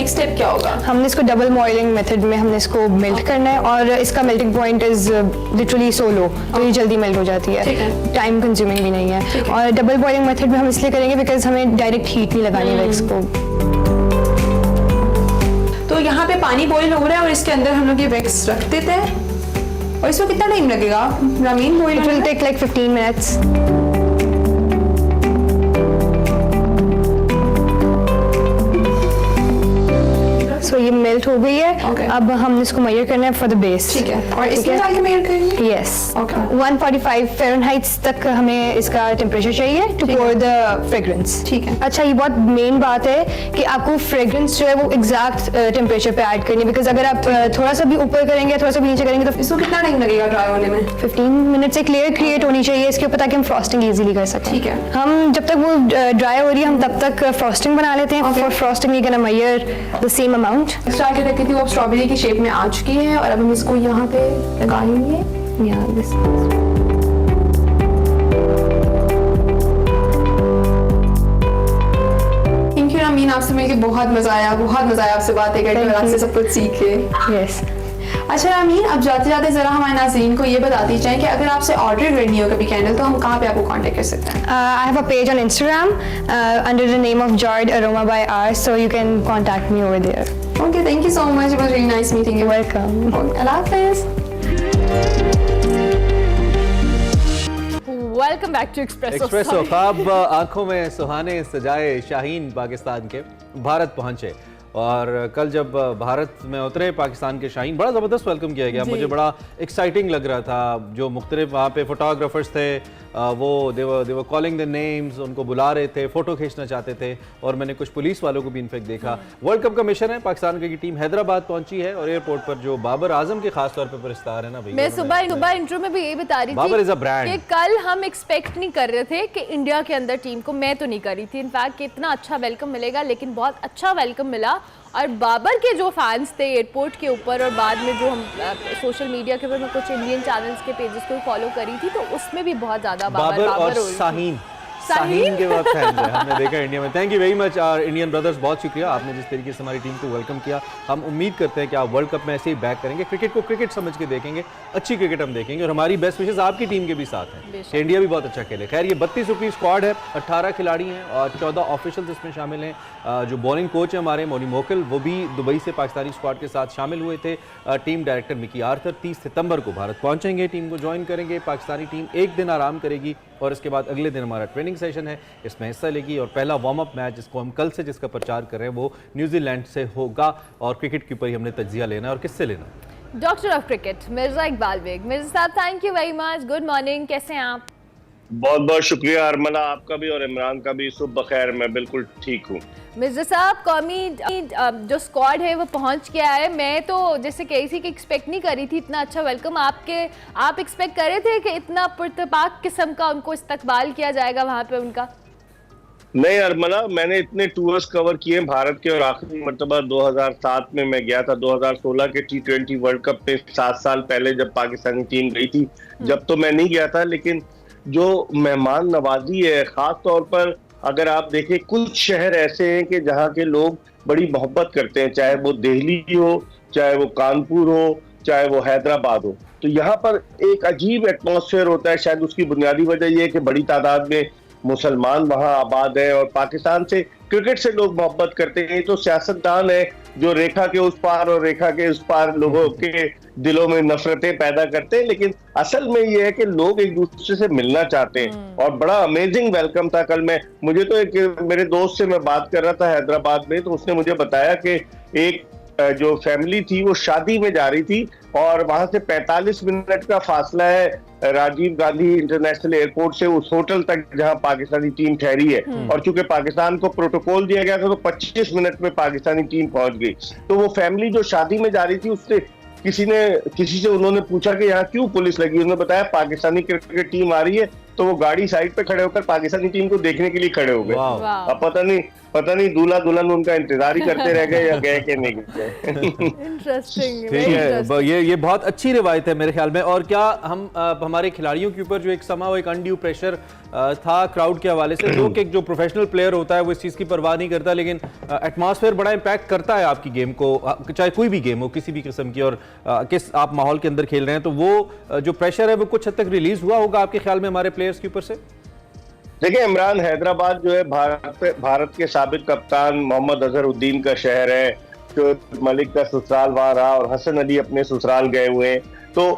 नेक्स्ट स्टेप क्या होगा? हमने इसको डबल बॉइलिंग मेथड में हमने इसको मेल्ट करना है और इसका melting point is literally so low, तो ये जल्दी मेल्ट हो जाती है, टाइम कंज्यूमिंग भी नहीं है। और डबल बॉइलिंग मेथड में हम इसलिए करेंगे बिकॉज हमें डायरेक्ट हीट नहीं लगानी वैक्स को। तो यहाँ पे पानी बॉईल हो रहा है और इसके अंदर हम लोग ये वैक्स रख देते हैं। और इसको कितना टाइम लगेगा ramen boil? It will take like 15 minutes. So ये मेल्ट हो गई है। Okay. अब हमने इसको मेजर करना है फॉर द बेस। ठीक है, और इसमें डाल के मेजर करेंगे? यस। Okay. 145 फ़ारेनहाइट तक हमें इसका टेम्परेचर चाहिए टू pour द फ्रेग्रेंस। ठीक है। अच्छा, ये बहुत मेन बात है कि आपको फ्रेग्रेंस जो है वो एग्जैक्ट टेम्परेचर पे ऐड करनी है, बिकॉज अगर आप थोड़ा सा भी ऊपर करेंगे थोड़ा सा भी नीचे करेंगे तो इसको कितना टाइम लगेगा ड्राई होने में? 15 मिनट से लेयर क्रिएट होनी चाहिए इसके ऊपर, ताकि हम फ्रॉस्टिंग इजीली कर सकें। ठीक है। हम जब तक वो ड्राई हो रही है हम तब तक फ्रॉस्टिंग बना लेते हैं। For frosting we can measure the same amount. Start रखी थी वो अब स्ट्रॉबेरी की शेप में आ चुकी है और अब हम इसको यहाँ पे लगा लेंगे। थैंक यू रामीन, आपसे मिलकर बहुत मजा आया आपसे बातें करके और आपसे सब कुछ सीख के। यस। अच्छा रामीन, अब जाते जाते जरा हमारे नाज़रीन को ये बताती चाहें कि अगर आपसे ऑर्डर करनी हो कभी कैंडल तो हम कहाँ पे आपको कांटेक्ट कर सकते हैं? I have a page on Instagram under the name of Jard Aroma by R, so you can contact me over there. Okay, thank you so much. It was really nice meeting you. Welcome. Allah Hafiz. Welcome back to Expresso. ख्वाब आंखों में सुहाने सजाए शाहीन पाकिस्तान के भारत पहुंचे और कल जब भारत में उतरे पाकिस्तान के शाहीन, बड़ा ज़बरदस्त वेलकम किया गया। मुझे बड़ा एक्साइटिंग लग रहा था। जो मुख्तलिफ वहाँ पे फोटोग्राफर्स थे वो दे वर कॉलिंग द नेम्स, उनको बुला रहे थे, फ़ोटो खींचना चाहते थे। और मैंने कुछ पुलिस वालों को भी इनफेक्ट देखा। वर्ल्ड कप का मिशन है, पाकिस्तान की टीम हैदराबाद पहुंची है और एयरपोर्ट पर जो बाबर आजम के खास तौर पर परिस्तार है ना भाई, मैं सुबह इंट्रो में भी यही बता रही बाबर is a थी brand. कि कल हम एक्सपेक्ट नहीं कर रहे थे कि इंडिया के अंदर टीम को, मैं तो नहीं कर रही थी इनफैक्ट कि इतना अच्छा वेलकम मिलेगा, लेकिन बहुत अच्छा वेलकम मिला। और बाबर के जो फैंस थे एयरपोर्ट के ऊपर और बाद में जो हम सोशल मीडिया के ऊपर मैं कुछ इंडियन चैनल्स के पेजेस को फॉलो करी थी तो उसमें भी बहुत ज़्यादा बाबर और हो रही थी। शाहीन के बहुत फैन है, हमने देखा इंडिया में। Thank you very much our Indian brothers, बहुत शुक्रिया आपने जिस तरीके से हमारी टीम को वेलकम किया। हम उम्मीद करते हैं कि आप वर्ल्ड कप में ऐसे ही बैक करेंगे, क्रिकेट को क्रिकेट समझ के देखेंगे, अच्छी क्रिकेट हम देखेंगे और हमारी बेस्ट विशेस आपकी टीम के भी साथ हैं कि इंडिया भी बहुत अच्छा खेले। खैर, ये 32 रुपये स्क्वाड है, 18 खिलाड़ी हैं और 14 ऑफिशियल्स इसमें शामिल हैं। जो बॉलिंग कोच है हमारे मोनी मोकल, वो भी दुबई से पाकिस्तानी स्क्वाड के साथ शामिल हुए थे। टीम डायरेक्टर मिकी आर्थर 30 सितंबर को भारत पहुंचेंगे, टीम को ज्वाइन करेंगे। पाकिस्तानी टीम एक दिन आराम करेगी और इसके बाद अगले दिन हमारा ट्रेनिंग सेशन है, इसमें हिस्सा लेगी। और पहला वार्म अप मैच जिसको हम कल से जिसका प्रचार कर रहे हैं वो न्यूजीलैंड से होगा और क्रिकेट के ऊपर ही हमने तज्जिया लेना है। और किससे लेना? Doctor of cricket Mirza Iqbal Baig. Mirza साहब, thank you very much, good morning, कैसे हैं आप? बहुत बहुत शुक्रिया अरमला, आपका भी और इमरान का भी। सुबह बखैर, मैं बिल्कुल ठीक हूँ। मिर्जा साहब, कौमी जो स्क्वाड है वो पहुंच गया है। मैं तो जैसे कही थी कि एक्सपेक्ट नहीं करी थी इतना अच्छा वेलकम। आप एक्सपेक्ट कर रहे थे कि इतना पुरतपाक किस्म का उनको इस्तकबाल किया जाएगा वहां पे उनका? नहीं अरमला, मैंने इतने टूर्स कवर किए भारत के और आखिरी मरतबा 2007 में मैं गया था। 2016 के T20 वर्ल्ड कप में 7 साल पहले जब पाकिस्तानी टीम गई थी, जब तो मैं नहीं गया था। लेकिन जो मेहमान नवाजी है, खास तौर पर अगर आप देखें, कुछ शहर ऐसे हैं कि जहाँ के लोग बड़ी मोहब्बत करते हैं, चाहे वो दिल्ली हो, चाहे वो कानपुर हो, चाहे वो हैदराबाद हो। तो यहाँ पर एक अजीब एटमॉस्फेयर होता है। शायद उसकी बुनियादी वजह यह है कि बड़ी तादाद में मुसलमान वहाँ आबाद है और पाकिस्तान से, क्रिकेट से लोग मोहब्बत करते हैं। तो सियासतदान है जो रेखा के उस पार और रेखा के उस पार लोगों के दिलों में नफरतें पैदा करते हैं। लेकिन असल में ये है कि लोग एक दूसरे से मिलना चाहते हैं और बड़ा अमेजिंग वेलकम था कल। मुझे तो एक मेरे दोस्त से मैं बात कर रहा था हैदराबाद में, तो उसने मुझे बताया कि एक जो फैमिली थी वो शादी में जा रही थी और वहां से 45 मिनट का फासला है राजीव गांधी इंटरनेशनल एयरपोर्ट से उस होटल तक जहां पाकिस्तानी टीम ठहरी है। और चूंकि पाकिस्तान को प्रोटोकॉल दिया गया था तो 25 मिनट में पाकिस्तानी टीम पहुंच गई। तो वो फैमिली जो शादी में जा रही थी उससे किसी से उन्होंने पूछा कि यहाँ क्यों पुलिस लगी। उन्होंने बताया पाकिस्तानी क्रिकेट टीम आ रही है, तो वो गाड़ी साइड पे खड़े होकर पाकिस्तानी टीम को देखने के लिए खड़े हो गए। अब पता नहीं दूल्हा दुल्हन उनका इंतजार ही करते रह गए या गए कि नहीं गए। इंटरेस्टिंग, ठीक है, ये बहुत अच्छी रिवायत है मेरे ख्याल में। और क्या हम हमारे खिलाड़ियों के ऊपर जो एक समा एक अनड्यू प्रेशर था क्राउड के हवाले से। लोग एक जो प्रोफेशनल प्लेयर होता है वो इस चीज़ की परवाह नहीं करता, लेकिन एटमॉस्फेयर बड़ा इम्पैक्ट करता है आपकी गेम को, चाहे कोई भी गेम हो किसी भी किस्म की, और किस आप माहौल के अंदर खेल रहे हैं, तो वो जो प्रेशर है वो कुछ हद तक रिलीज हुआ होगा आपके ख्याल में हमारे प्लेयर्स के ऊपर से? देखिए इमरान, हैदराबाद जो है भारत के साबिक कप्तान मोहम्मद अजहरुद्दीन का शहर है, जो मलिक का ससुराल वहां रहा और हसन अली अपने ससुराल गए हुए हैं। तो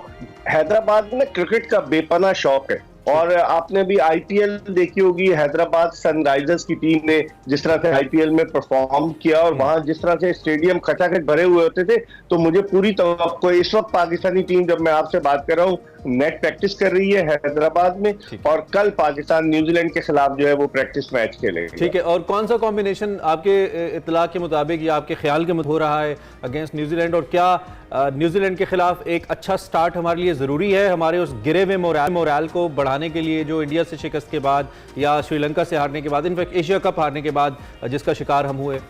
हैदराबाद में क्रिकेट का बेपनाह शौक है, और आपने भी आईपीएल देखी होगी, हैदराबाद सनराइजर्स की टीम ने जिस तरह से आईपीएल में परफॉर्म किया और वहां जिस तरह से स्टेडियम खचाखच भरे हुए होते थे, तो मुझे पूरी तवक्को इस वक्त पाकिस्तानी टीम, जब मैं आपसे बात कर रहा हूँ, नेट प्रैक्टिस कर रही है हैदराबाद में, और कल पाकिस्तान न्यूजीलैंड के खिलाफ जो है वो प्रैक्टिस मैच खेलेगा। ठीक है, और कौन सा कॉम्बिनेशन आपके इत्तला के मुताबिक या आपके ख्याल के मुताबिक हो रहा है अगेंस्ट न्यूजीलैंड, और क्या न्यूजीलैंड के खिलाफ एक अच्छा स्टार्ट हमारे लिए ज़रूरी है, हमारे उस गिरे हुए मोराल को बढ़ाने के लिए, जो इंडिया से शिकस्त के बाद या श्रीलंका से हारने के बाद, इनफैक्ट एशिया कप हारने के बाद जिसका शिकार हम हुए?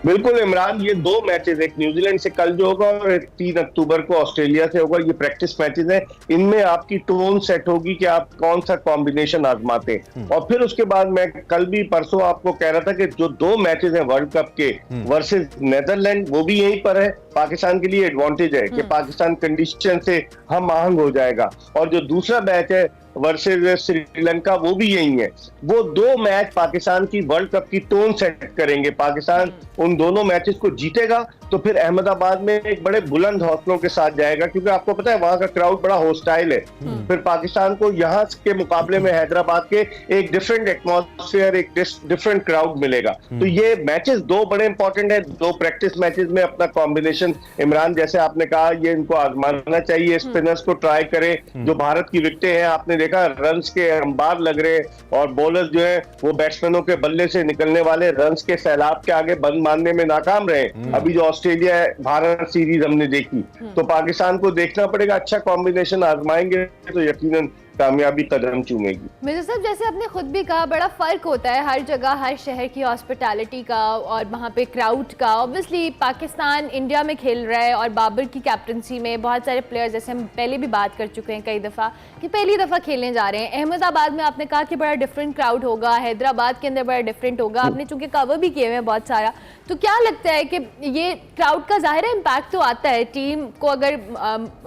बिल्कुल इमरान, ये दो मैचेस, एक न्यूजीलैंड से कल जो होगा और एक 3 अक्टूबर को ऑस्ट्रेलिया से होगा, ये प्रैक्टिस मैचेस हैं। इनमें आपकी टोन सेट होगी कि आप कौन सा कॉम्बिनेशन आजमाते हैं, और फिर उसके बाद मैं कल भी परसों आपको कह रहा था कि जो 2 मैचेस हैं वर्ल्ड कप के वर्सेस नेदरलैंड, वो भी यहीं पर है। पाकिस्तान के लिए एडवांटेज है कि पाकिस्तान कंडीशन से हम आहंग हो जाएगा, और जो दूसरा मैच है वर्सेस श्रीलंका, वो भी यही है। वो 2 मैच पाकिस्तान की वर्ल्ड कप की टोन सेट करेंगे। पाकिस्तान उन दोनों मैचेस को जीतेगा तो फिर अहमदाबाद में एक बड़े बुलंद हौसलों के साथ जाएगा, क्योंकि आपको पता है वहां का क्राउड बड़ा होस्टाइल है। फिर पाकिस्तान को यहाँ के मुकाबले में हैदराबाद के एक डिफरेंट एटमॉस्फेयर, एक डिफरेंट क्राउड मिलेगा। तो ये मैचेस 2 बड़े इंपॉर्टेंट है। 2 प्रैक्टिस मैचेस में अपना कॉम्बिनेशन, इमरान जैसे आपने कहा, ये इनको आजमाना चाहिए, स्पिनर्स को ट्राई करें। जो भारत की विकेटें हैं, आपने देखा रन्स के अंबार लग रहे, और बॉलर्स जो है वो बैट्समैनों के बल्ले से निकलने वाले रन्स के सैलाब के आगे बंद मारने में नाकाम रहे। अभी जो ऑस्ट्रेलिया भारत सीरीज हमने देखी, तो पाकिस्तान को देखना पड़ेगा, अच्छा कॉम्बिनेशन आजमाएंगे तो यकीनन कामयाबी कदम चूमेगी। मिर्जा साहब, जैसे आपने खुद भी कहा, बड़ा फर्क होता है हर जगह, हर शहर की हॉस्पिटैलिटी का और वहाँ पे क्राउड का। ऑब्वियसली पाकिस्तान इंडिया में खेल रहा है और बाबर की कैप्टनसी में बहुत सारे प्लेयर्स, जैसे हम पहले भी बात कर चुके हैं कई दफ़ा, कि पहली दफ़ा खेलने जा रहे हैं। अहमदाबाद में आपने कहा कि बड़ा डिफरेंट क्राउड होगा, हैदराबाद के अंदर बड़ा डिफरेंट होगा, आपने चूंकि कवर भी किए हुए हैं बहुत सारा, तो क्या लगता है कि ये क्राउड का ज़ाहिर है इम्पैक्ट तो आता है, टीम को अगर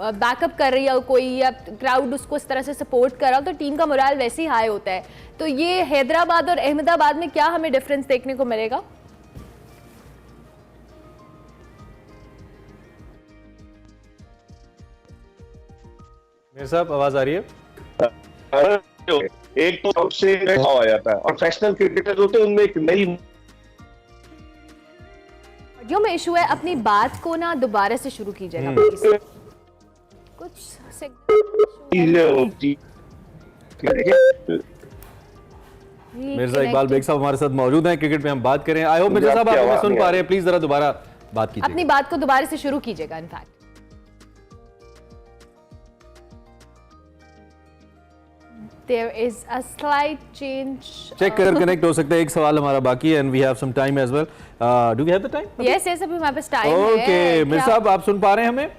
बैकअप कर रही है कोई, या क्राउड उसको इस तरह से सपोर्ट कर रहा हो, तो टीम का मोराल वैसे ही हाई होता है। तो ये हैदराबाद और अहमदाबाद में क्या हमें डिफरेंस देखने को मिलेगा? मेरे साहब आवाज आ रही है? एक तो से आ जाता है, और प्रोफेशनल क्रिकेटर्स होते हैं उनमें एक नई ऑडियो में इशू है, अपनी बात को ना दोबारा से शुरू कीजिएगा। कुछ चीजें होती। मिर्जा इकबाल बेग साहब हमारे साथ मौजूद हैं, क्रिकेट पे हम बात करें। आई होप मिर्जा साहब आप हमें सुन पा रहे हैं, प्लीज जरा दोबारा बात कीजिए, अपनी बात को दोबारा से शुरू कीजिएगा। In fact there is a slight change. Check कर कनेक्ट हो सकता है, एक सवाल हमारा बाकी है, and we have some time as well. Do we have the time? Yes yes, अभी हमारे पास टाइम है। ओके मिर्जा साहब, आप सुन पा रहे हैं हमें?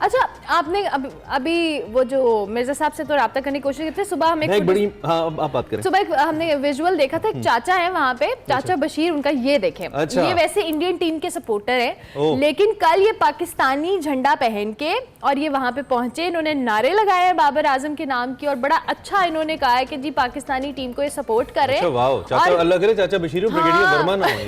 अच्छा, आपने अभी वो जो मिर्जा साहब से तो राब्ता करने की कोशिश की थी सुबह, हमें एक बड़ी, हाँ आप बात करें। सुबह हमने विजुअल देखा था, एक चाचा है वहाँ पे, चाचा बशीर उनका, ये देखें। अच्छा। ये वैसे इंडियन टीम के सपोर्टर हैं, लेकिन कल ये पाकिस्तानी झंडा पहन के और ये वहाँ पे पहुंचे, इन्होंने नारे लगाए हैं बाबर आजम के नाम की, और बड़ा अच्छा इन्होंने कहा है कि जी पाकिस्तानी टीम को ये सपोर्ट कर रहे हैं। वाओ, चाचा अल्लाह करे चाचा बशीर ब्रिगेडियर वर्मा ना हो।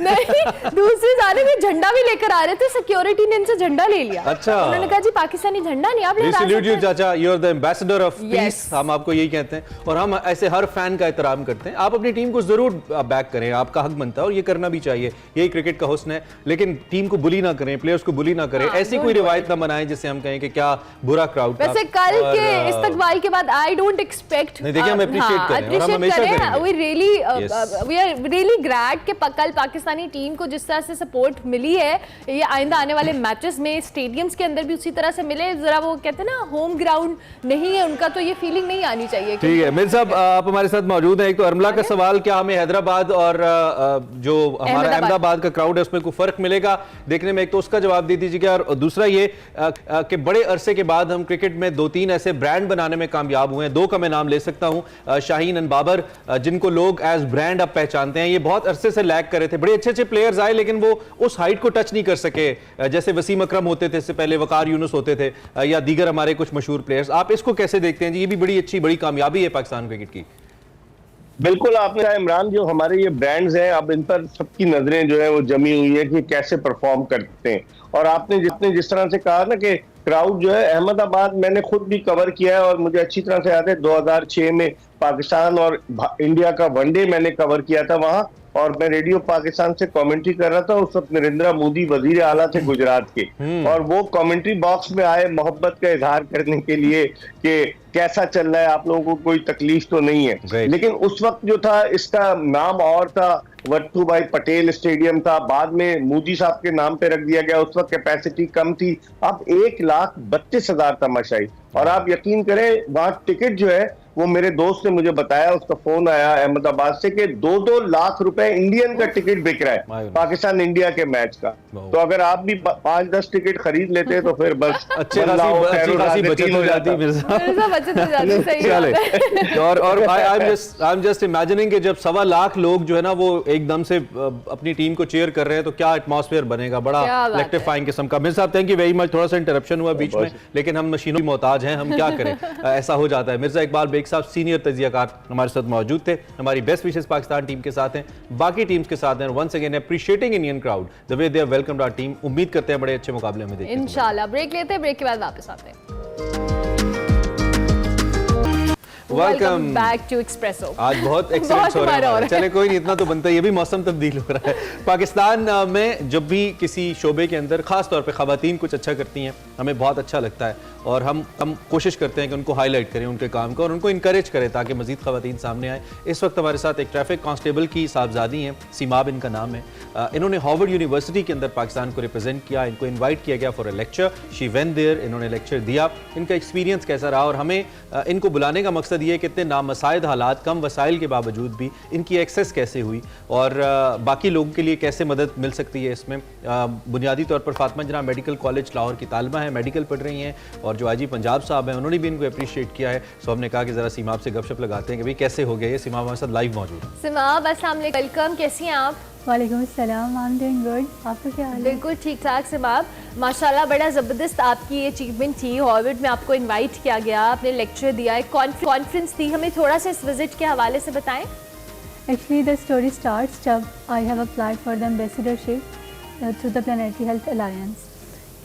नहीं, दूसरी सारे में झंडा भी लेकर आ रहे थे, सिक्योरिटी ने इनसे झंडा ले लिया। अच्छा, उन्होंने कहा जी पाकिस्तानी झंडा नहीं आप लहरा सकते। You, चाचा, you are the ambassador of peace, हम आपको यही कहते हैं, और हम ऐसे हर फैन का एहतराम करते हैं। आप अपनी टीम को जरूर बैक करें, आपका हक बनता है और ये करना भी चाहिए, यही क्रिकेट का हुस्न है। लेकिन टीम को बुली ना करें, प्लेयर्स को बुली ना करें, ऐसी कोई रिवायत ना बनाएं जिससे हम कहें कि क्या बुरा क्राउड था। वैसे कल के इस्तकबाल के बाद आई डोंट एक्सपेक्ट, नहीं देखिए, हम अप्रिशिएट करें और हम हमेशा करेंगे। वी आर रियली ग्लैड कि कल पाकिस्तानी टीम को जिस तरह से सपोर्ट मिली है, ये आइंदा आने वाले मैचेस में स्टेडियम्स के अंदर अंदर भी उसी तरह से मिले, जरा वो कहते हैं ना होम ग्राउंड नहीं है उनका, तो ये फीलिंग नहीं आनी चाहिए। ठीक है मिर्ज़ा साहब, आप हमारे साथ मौजूद हैं। एक तो अरमला का सवाल, क्या हमें हैदराबाद और जो हमारा अहमदाबाद का क्राउड है उसमें कोई फर्क मिलेगा देखने में? एक तो उसका जवाब दे दीजिएगा, और दूसरा ये कि बड़े अरसे के बाद हम क्रिकेट में 2-3 ऐसे ब्रांड बनाने में कामयाब हुए हैं। 2 का मैं नाम ले सकता हूं, शाहीन एंड बाबर, जिनको लोग एज ब्रांड अब पहचानते हैं। ये बहुत अरसे से लैग कर रहे थे, बड़े अच्छे अच्छे प्लेयर्स आए लेकिन वो उस हाइट को टच नहीं कर सके, जैसे वसीम अकरम होते थे, इससे पहले वकार यूनुस होते थे, या दीगर हमारे कुछ मशहूर प्लेयर्स। आप इसको कैसे देखते हैं जी? ये भी बड़ी अच्छी बड़ी कामयाबी है पाकिस्तान क्रिकेट की। बिल्कुल आपने कहा इमरान, जो हमारे ये ब्रांड्स हैं अब इन पर सबकी नजरें जो है वो जमी हुई है कि कैसे परफॉर्म करते हैं। और आपने जिस तरह से कहा ना कि क्राउड जो है, अहमदाबाद मैंने खुद भी कवर किया है और मुझे अच्छी तरह से याद है 2006 में पाकिस्तान और इंडिया का वनडे मैंने कवर किया था वहां, और मैं रेडियो पाकिस्तान से कमेंट्री कर रहा था। उस वक्त नरेंद्र मोदी वजीर आला थे गुजरात के, और वो कमेंट्री बॉक्स में आए मोहब्बत का इजहार करने के लिए कि कैसा चल रहा है, आप लोगों को कोई तकलीफ तो नहीं है। लेकिन उस वक्त जो था इसका नाम और था, वट्टू भाई पटेल स्टेडियम था, बाद में मोदी साहब के नाम पे रख दिया गया। उस वक्त कैपेसिटी कम थी, अब 1,32,000 तमाशाई। और आप यकीन करें वहां टिकट जो है वो मेरे दोस्त ने मुझे बताया, उसका फोन आया अहमदाबाद से कि 2-2 लाख रुपए इंडियन का टिकट बिक रहा है पाकिस्तान इंडिया के मैच का। तो अगर आप भी 5-10 टिकट खरीद लेते तो फिर बस अच्छी खासी बचत हो जाती और आई एम जस्ट इमेजिनिंग कि जब 1.25 लाख लोग जो है ना वो एकदम से अपनी टीम को चीयर कर रहे हैं तो क्या एटमॉस्फेयर बनेगा, बड़ा इलेक्ट्रीफाइंग किस्म का। मिर्ज़ा साहब थैंक यू वेरी मच। थोड़ा सा इंटरप्शन हुआ बीच में, लेकिन हम मशीनों की मोहताज हैं, हम क्या करें, ऐसा हो जाता है। मिर्ज़ा इकबाल बेग साहब सीनियर तजियाकार हमारे साथ मौजूद थे, हमारी बेस्ट विशेस पाकिस्तान टीम के साथ हैं, बाकी टीम्स के साथ हैं। Once again appreciating Indian crowd the way they have welcomed our team. उम्मीद करते हैं बड़े अच्छे मुकाबले में देखेंगे इंशाल्लाह। ब्रेक लेते हैं, ब्रेक के बाद वापस आते हैं। Welcome back to Expresso. आज बहुत एक्सीलेंट हो रहा है। चले कोई नहीं, इतना तो बनता है, ये भी मौसम तब्दील हो रहा है। पाकिस्तान में जब भी किसी शोबे के अंदर खास तौर पे ख़वातीन कुछ अच्छा करती हैं, हमें बहुत अच्छा लगता है और हम कोशिश करते हैं कि उनको हाईलाइट करें उनके काम को और उनको इनकरेज करें ताकि मजीद ख़वातीन सामने आए। इस वक्त हमारे साथ एक ट्रैफिक कांस्टेबल की साहबजादी हैं, सीमाब इनका नाम है। इन्होंने हार्वर्ड यूनिवर्सिटी के अंदर पाकिस्तान को रिप्रेजेंट किया। इनको इन्वाइट किया गया for a lecture, she went there, इन्होंने लेक्चर दिया। इनका एक्सपीरियंस कैसा रहा और हमें इनको बुलाने का मकसद ये है कि इतने नामसाइद हालात, कम वसाइल के बावजूद भी इनकी एक्सेस कैसे हुई और बाकी लोगों के लिए कैसे मदद मिल सकती है इसमें। बुनियादी तौर पर फातिमा जना मेडिकल कॉलेज लाहौर की तालिबा हैं, मेडिकल पढ़ रही हैं, और जो आईजी पंजाब साहब हैं उन्होंने भी इनको अप्रिशिएट किया है। सो हमने कहा कि ज़रा सीमाब से गपशप लगाते हैं कि भाई कैसे हो गया ये। सीमाब हमारे साथ लाइव मौजूद है। सीमाब अस्सलाम वालेकुम, वेलकम, कैसी हैं आप? वालेकुम अस्सलाम, आई एम डूइंग गुड, आपका क्या हाल है? बिल्कुल ठीक ठाक। सीमाब माशाल्लाह बड़ा ज़बरदस्त आपकी ये अचीवमेंट थी, हार्वर्ड में आपको इनवाइट किया गया, आपने लेक्चर दिया, एक कॉन्फ्रेंस थी, हमें थोड़ा सा इस विजिट के हवाले से बताएं। एक्चुअली द स्टोरी स्टार्ट्स जब I have applied for the ambassadorship through the planetary health alliance.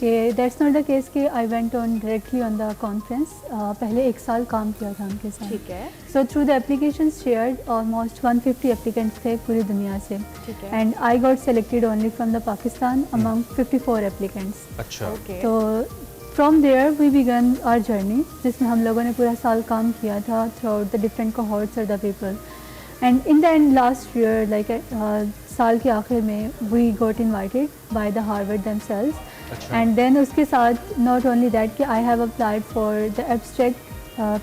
कि दैट्स नॉट द केस कि I went on directly on the conference, पहले 1 साल काम किया था उनके साथ। ठीक है। So through the application shared almost 150 applicants थे पूरी दुनिया से, and I got selected only from the Pakistan among 54 applicants. अच्छा। तो from there we began our journey, जिसमें हम लोगों ने पूरा साल काम किया था throughout the different cohorts और the people, and in the end last year like साल के आखिर में we got invited by the Harvard themselves. And then उसके साथ नॉट ओनली दैट कि I have applied for the abstract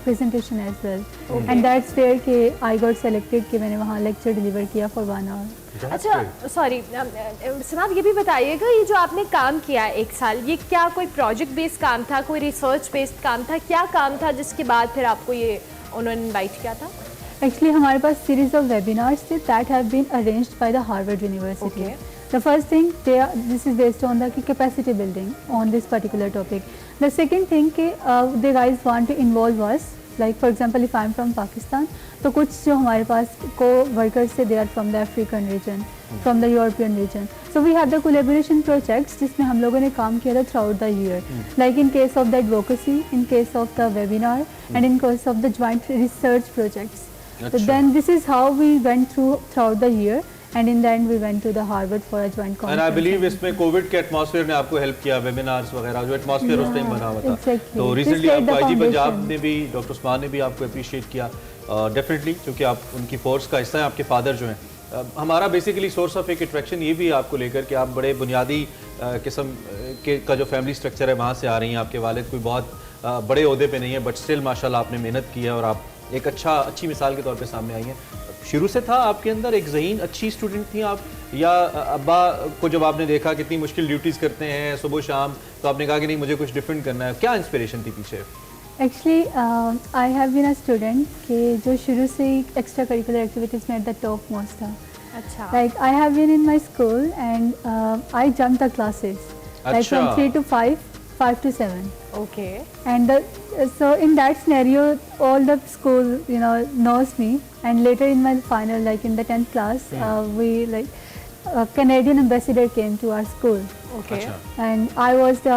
presentation as well, and that's where कि I got selected कि मैंने वहाँ लेक्चर डिलीवर किया फॉर 1 आवर। अच्छा sorry Seemab, ये भी बताइएगा ये जो आपने काम किया 1 साल, ये क्या कोई प्रोजेक्ट बेस्ड काम था, कोई रिसर्च बेस्ड काम था, क्या काम था जिसके बाद फिर आपको ये उन्होंने इन्वाइट किया था? एक्चुअली हमारे पास सीरीज ऑफ वेबिनार्स थे that have been arranged by the Harvard University. The first thing, this is based on the capacity building on this particular topic. The second thing, the guys want to involve us. Like for example, if I am from Pakistan, तो कुछ जो हमारे पास co-workers थे, they are from the African region, from the European region. So we have the collaboration projects जिसमें हम लोगों ने काम किया था throughout the year. Like in case of the advocacy, in case of the webinar, and in case of the joint research projects. So then this is how we went throughout the year. And in the end we went to the Harvard for a joint conference. And I believe इसमें Covid के atmosphere ने आपको help किया, webinars वगैरह जो atmosphere उस time बना हुआ था। Exactly. तो रिसेंटली आपको आईजी पंजाब ने भी, डॉक्टर उस्मान ने भी आपको अप्रिशिएट किया डेफिनेटली, क्योंकि आप उनकी फोर्स का हिस्सा हैं, आपके फादर जो हैं हमारा बेसिकली सोर्स ऑफ एक अट्रैक्शन ये भी है आपको लेकर कि आप बड़े बुनियादी किस्म के का जो फैमिली स्ट्रक्चर है वहाँ से आ रही हैं। आपके वालिद कोई बहुत बड़े ओहदे पे नहीं है, बट स्टिल माशाल्लाह आपने मेहनत की है और आप एक अच्छी मिसाल के तौर पे सामने आई हैं। शुरू से था आपके अंदर एक ज़हीन अच्छी स्टूडेंट थी आप, या अब्बा को जब आपने देखा कितनी मुश्किल ड्यूटीज़ करते हैं सुबह शाम, तो आपने कहा कि नहीं मुझे कुछ डिफरेंट करना है? क्या इंस्पिरेशन थी पीछे? Actually I have been a student कि जो शुरू से ही एक्स्ट्रा करिकुलर एक्टिविटीज़ में एट द टॉप मोस्ट था। अच्छा। Like I have been in my school and I jumped the classes, like from 3 to 5, 5 to 7. Okay. And so in that scenario, all the school, knows me. And later in my final, like in the 10th class, we Canadian ambassador came to our school. Okay. And I was the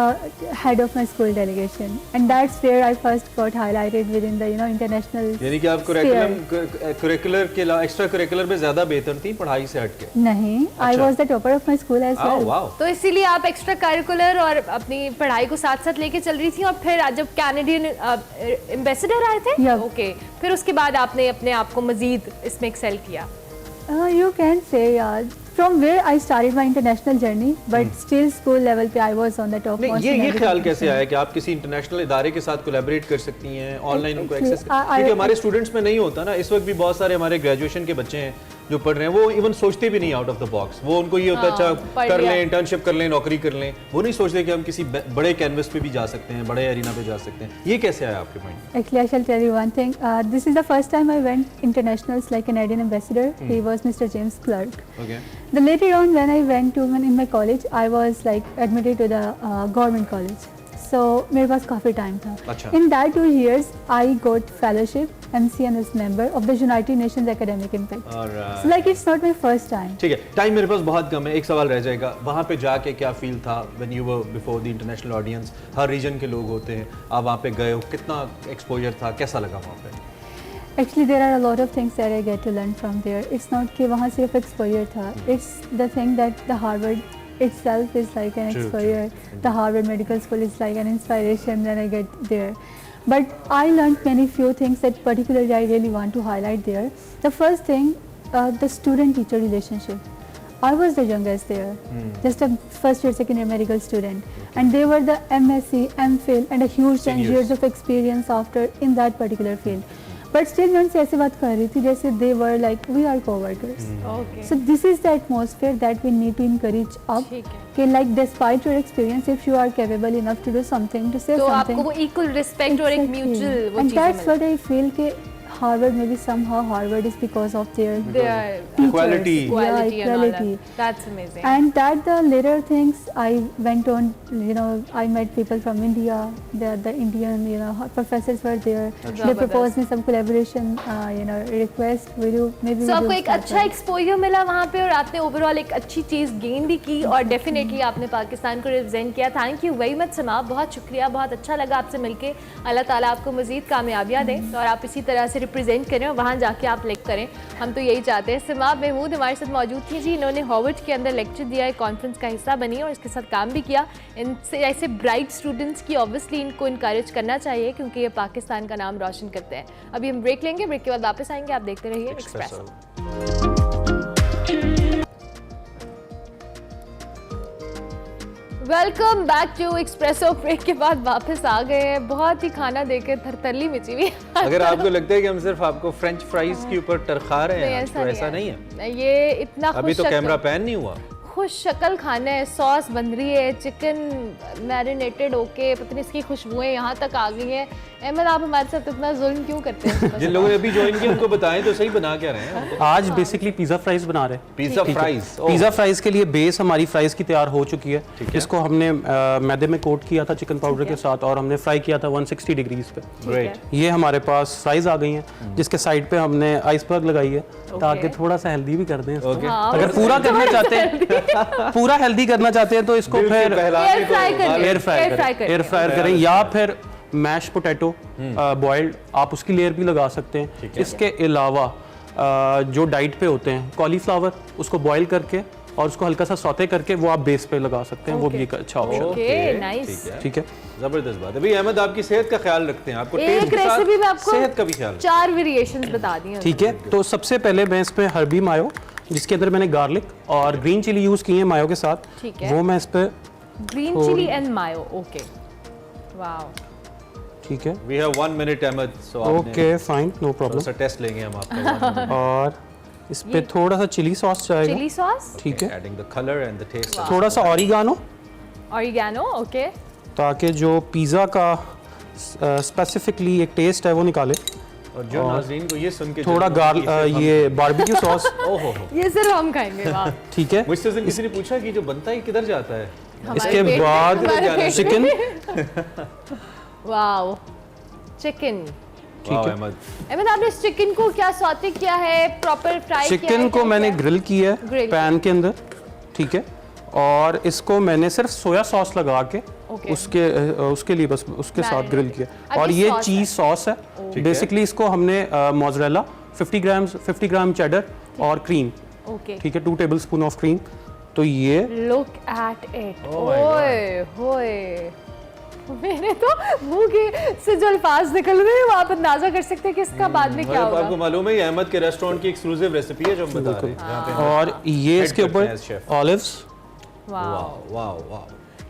head of my school delegation, and that's where I first got highlighted within the international. यानी कि आप curricular के extra curricular में ज्यादा बेहतर थी पढ़ाई से हटके? नहीं, I was the topper of my school as well. Wow. तो इसीलिए आप एक्स्ट्रा करिकुलर और अपनी पढ़ाई को साथ साथ लेके चल रही थी, और फिर जब कैनेडियन एम्बेसडर आए थे, Yeah. ओके, फिर उसके बाद आपने अपने आप को मजीद इसमें एक्सेल किया। You can say, yeah. From where I started my international journey, but still school level पे I was on the top. नहीं, ये ख्याल कैसे आया कि आप किसी इंटरनेशनल इदारे के साथ कोलैबोरेट कर सकती हैं, ऑनलाइन उनको एक्सेस क्योंकि हमारे स्टूडेंट्स में नहीं होता ना। इस वक्त भी बहुत सारे हमारे ग्रेजुएशन के बच्चे हैं जो पढ़ रहे हैं, वो इवन सोचते भी नहीं आउट ऑफ द बॉक्स। वो उनको ये होता है अच्छा कर लें, इंटर्नशिप कर लें, नौकरी कर लें, वो नहीं सोचते कि हम किसी बड़े कैनवस पे भी जा सकते हैं, बड़े एरिना पे जा सकते हैं। ये कैसे आया आपके mind? Actually, I shall tell you one thing. This is the first time I went internationals like Canadian ambassador. He was Mr. James Clark. Okay. Then later on, when I went to in my college, I was like admitted to the government college. So मेरे पास काफ़ी time था. अच्छा. In that 2 years, I got fellowship, MCN as member of the United Nations Academic Impact. Alright. So like it's not my first time. ठीक है, time मेरे पास बहुत कम है, एक सवाल रह जाएगा। वहाँ पे जाके क्या फील था when you were before the international audience? हर रीजन के लोग होते हैं, आप वहाँ पे गए हो, कितना एक्सपोजर था, कैसा लगा वहाँ पे? Actually, there are a lot of things that I get to learn from there. It's not कि वहाँ सिर्फ exposure था. It's the thing that the Harvard itself is like an exposure. The Harvard Medical School is like an inspiration that I get there. But I learned many few things that particularly I really want to highlight there. The first thing, the student-teacher relationship. I was the youngest there, just a first year, second year medical student, and they were the MSc, MPhil, and a huge 10 years of experience after in that particular field. But still मैं उनसे ऐसे बात कर रही थी जैसे they were like we are co-workers. Okay. So this is the atmosphere that we need to encourage up. ठीक है। कि like despite your experience, if you are capable enough to do something, to say तो something. आपको वो equal respect और एक Exactly. Mutual वो And चीजें that's what I feel कि Harvard maybe somehow Harvard is because of their Their teachers. Equality. equality Yeah, and all equality. that. That's amazing. And that the later things I went on, I met people from India. The Indian, professors were there. They proposed me some collaboration, request. Will you maybe? So आपको एक अच्छा exposure मिला वहाँ पे, और आपने overall एक अच्छी चीज़ गेन भी की, और डेफिनेटली आपने पाकिस्तान को रिप्रेजेंट किया। थैंक यू वेरी मच समा, बहुत शुक्रिया, बहुत अच्छा लगा आपसे मिलके। अल्लाह ताला आपको मज़ीद कामयाबियाँ दें और आप इसी तरह से रिप्रेजेंट करें और वहाँ जाके आप लेक करें, हम तो यही चाहते हैं। समा महमूद हमारे साथ मौजूद थी जी, इन्होंने हार्वर्ड के अंदर लेक्चर दिया, एक कॉन्फ्रेंस का हिस्सा बनी और इसके साथ काम भी किया। इनसे ऐसे ब्राइट स्टूडेंट्स की ऑब्वियसली इनको इनकरेज करना चाहिए क्योंकि ये पाकिस्तान का नाम रोशन करते हैं। अभी हम ब्रेक लेंगे, ब्रेक के बाद वापस आएंगे, आप देखते रहिए Expresso. Welcome back to Expresso. Break के बाद वापस आ गए हैं, बहुत ही खाना देके थरथरली मची हुई। अगर आपको लगता है कि हम सिर्फ आपको फ्रेंच फ्राइज के ऊपर टरखा रहे हैं तो ऐसा नहीं है। ये इतना अभी तो कैमरा पैन नहीं हुआ, खुश शक्ल खाना है, सॉस बन रही है, चिकन मैरिनेटेड होके पता नहीं इसकी खुशबुएं यहाँ तक आ गई हैं। अहमद, आप हमारे साथ इतना जुल्म क्यों करते हैं? जिन लोगों ने अभी ज्वाइन किया उनको बताएं तो सही, बना क्या रहे हैं? आज बेसिकली पिज़्ज़ा फ्राइज़ बना रहे हैं। पिज़्ज़ा फ्राइज, पिज़्ज़ा फ्राइज़ के लिए बेस हमारी फ्राइज़ की तैयार हो चुकी है, जिसको हमने मैदे में कोट किया था चिकन पाउडर के साथ और हमने फ्राई किया था 160 डिग्रीज पे। ग्रेट। ये हमारे पास फ्राइज़ आ गई हैं, जिसके साइड पे हमने आइसबर्ग लगाई है ताकि थोड़ा सा हेल्दी भी कर दें इसको। अगर पूरा करना चाहते हैं, पूरा हेल्दी करना चाहते हैं तो इसको फिर एयर फ्रायर करें या फिर मैश पोटैटो बॉइल्ड आप उसकी लेयर भी लगा सकते हैं। इसके अलावा जो डाइट पे होते हैं कॉलीफ्लावर, उसको बॉईल करके और उसको हल्का सा सौते करके वो आप बेस पे लगा सकते हैं, वो भी एक अच्छा ऑप्शन है। ठीक है, जबरदस्त बात है। भाई अहमद, आपकी सेहत का ख्याल रखते हैं, आपको एक रेसिपी में आपको सेहत का भी ख्याल, 4 वेरिएशंस बता दी हैं। ठीक है, तो सबसे पहले मैं इसमें हर्बी मायो जिसके अंदर मैंने गार्लिक और ग्रीन चिली यूज़ की है मायो के साथ। ठीक है। वो मैं इस पे green chilli and mayo, okay, wow, ठीक है। We have 1 minute Ahmad, so okay fine, no problem. थोड़ा सा टेस्ट लेंगे हम आपका। और इस पे थोड़ा सा चिली सॉस जाएगा। चिली सॉस, ठीक है। Adding the colour and the taste. थोड़ा सा ऑरिगानो, ऑरिगेनो, ओके, ताकि जो पिज़्ज़ा का स्पेसिफिकली एक टेस्ट है वो निकाले। और जो नाज़रीन को ये सुन के थोड़ा ये बारबेक्यू सॉस, ओहो, ये सिर्फ हम खाएंगे, वाह। ठीक है। मुझसे किसी ने पूछा कि जो बनता है किधर जाता है? इसके बाद चिकन, वाओ, चिकन, ठीक है। अहमद आपने चिकन को क्या सौते किया है, प्रॉपर फ्राई किया है? चिकन को मैंने ग्रिल किया है Grill पैन के अंदर, ठीक है। और इसको मैंने सिर्फ सोया सॉस लगा के Okay. उसके लिए बस उसके साथ Marinate ग्रिल किया। अब और ये ये sauce चीज़ सॉस है। बेसिकली इसको हमने मोज़रेला 50 ग्राम चेडर और क्रीम, ओके, ठीक है, 2 टेबलस्पून ऑफ क्रीम। तो ये look at it, Oh my God. ओए होए, मेरे तो मुंह के से जो अल्फाज निकल रहे हैं वो आप अंदाजा कर सकते हैं कि इसका बाद में क्या आपको होगा। मालूम है ये अहमद के रेस्टोरेंट की एक्सक्लूसिव रेसिपी है जो हम बता रहे हैं यहाँ पे। और ये इसके करते हैं ऊपर as chef। Olives, wow, wow wow wow.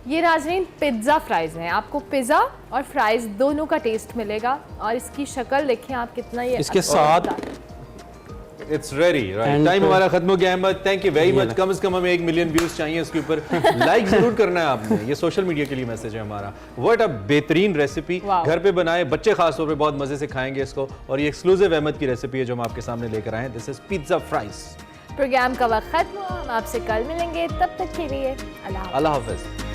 ये नाज़रीन पिज़्ज़ा फ्राइज़ हैं, आपको पिज़्ज़ा और फ्राइज़ दोनों का टेस्ट मिलेगा। और इसकी शक्ल देखें आप, कितना ये इसके अच्छा साथ लगता है। It's ready, right. And time हमारा खत्म हो गया अहमद, थैंक यू वेरी ये मच। कम से कम हमें 1 मिलियन व्यूज चाहिए इसके ऊपर। लाइक जरूर करना है आपने, ये सोशल मीडिया के लिए मैसेज है हमारा। व्हाट अ बेहतरीन रेसिपी, Wow. घर पे बनाए, बच्चे खास तौर पे बहुत मजे से खाएंगे इसको। और ये एक्सक्लूसिव अहमद की रेसिपी है जो हम आपके सामने लेकर आए हैं। This is pizza fries. Programme का वक्त खत्म हुआ, हम आपसे कल मिलेंगे, तब तक के लिए अल्लाह हाफ़िज़। अल्लाह हाफिज।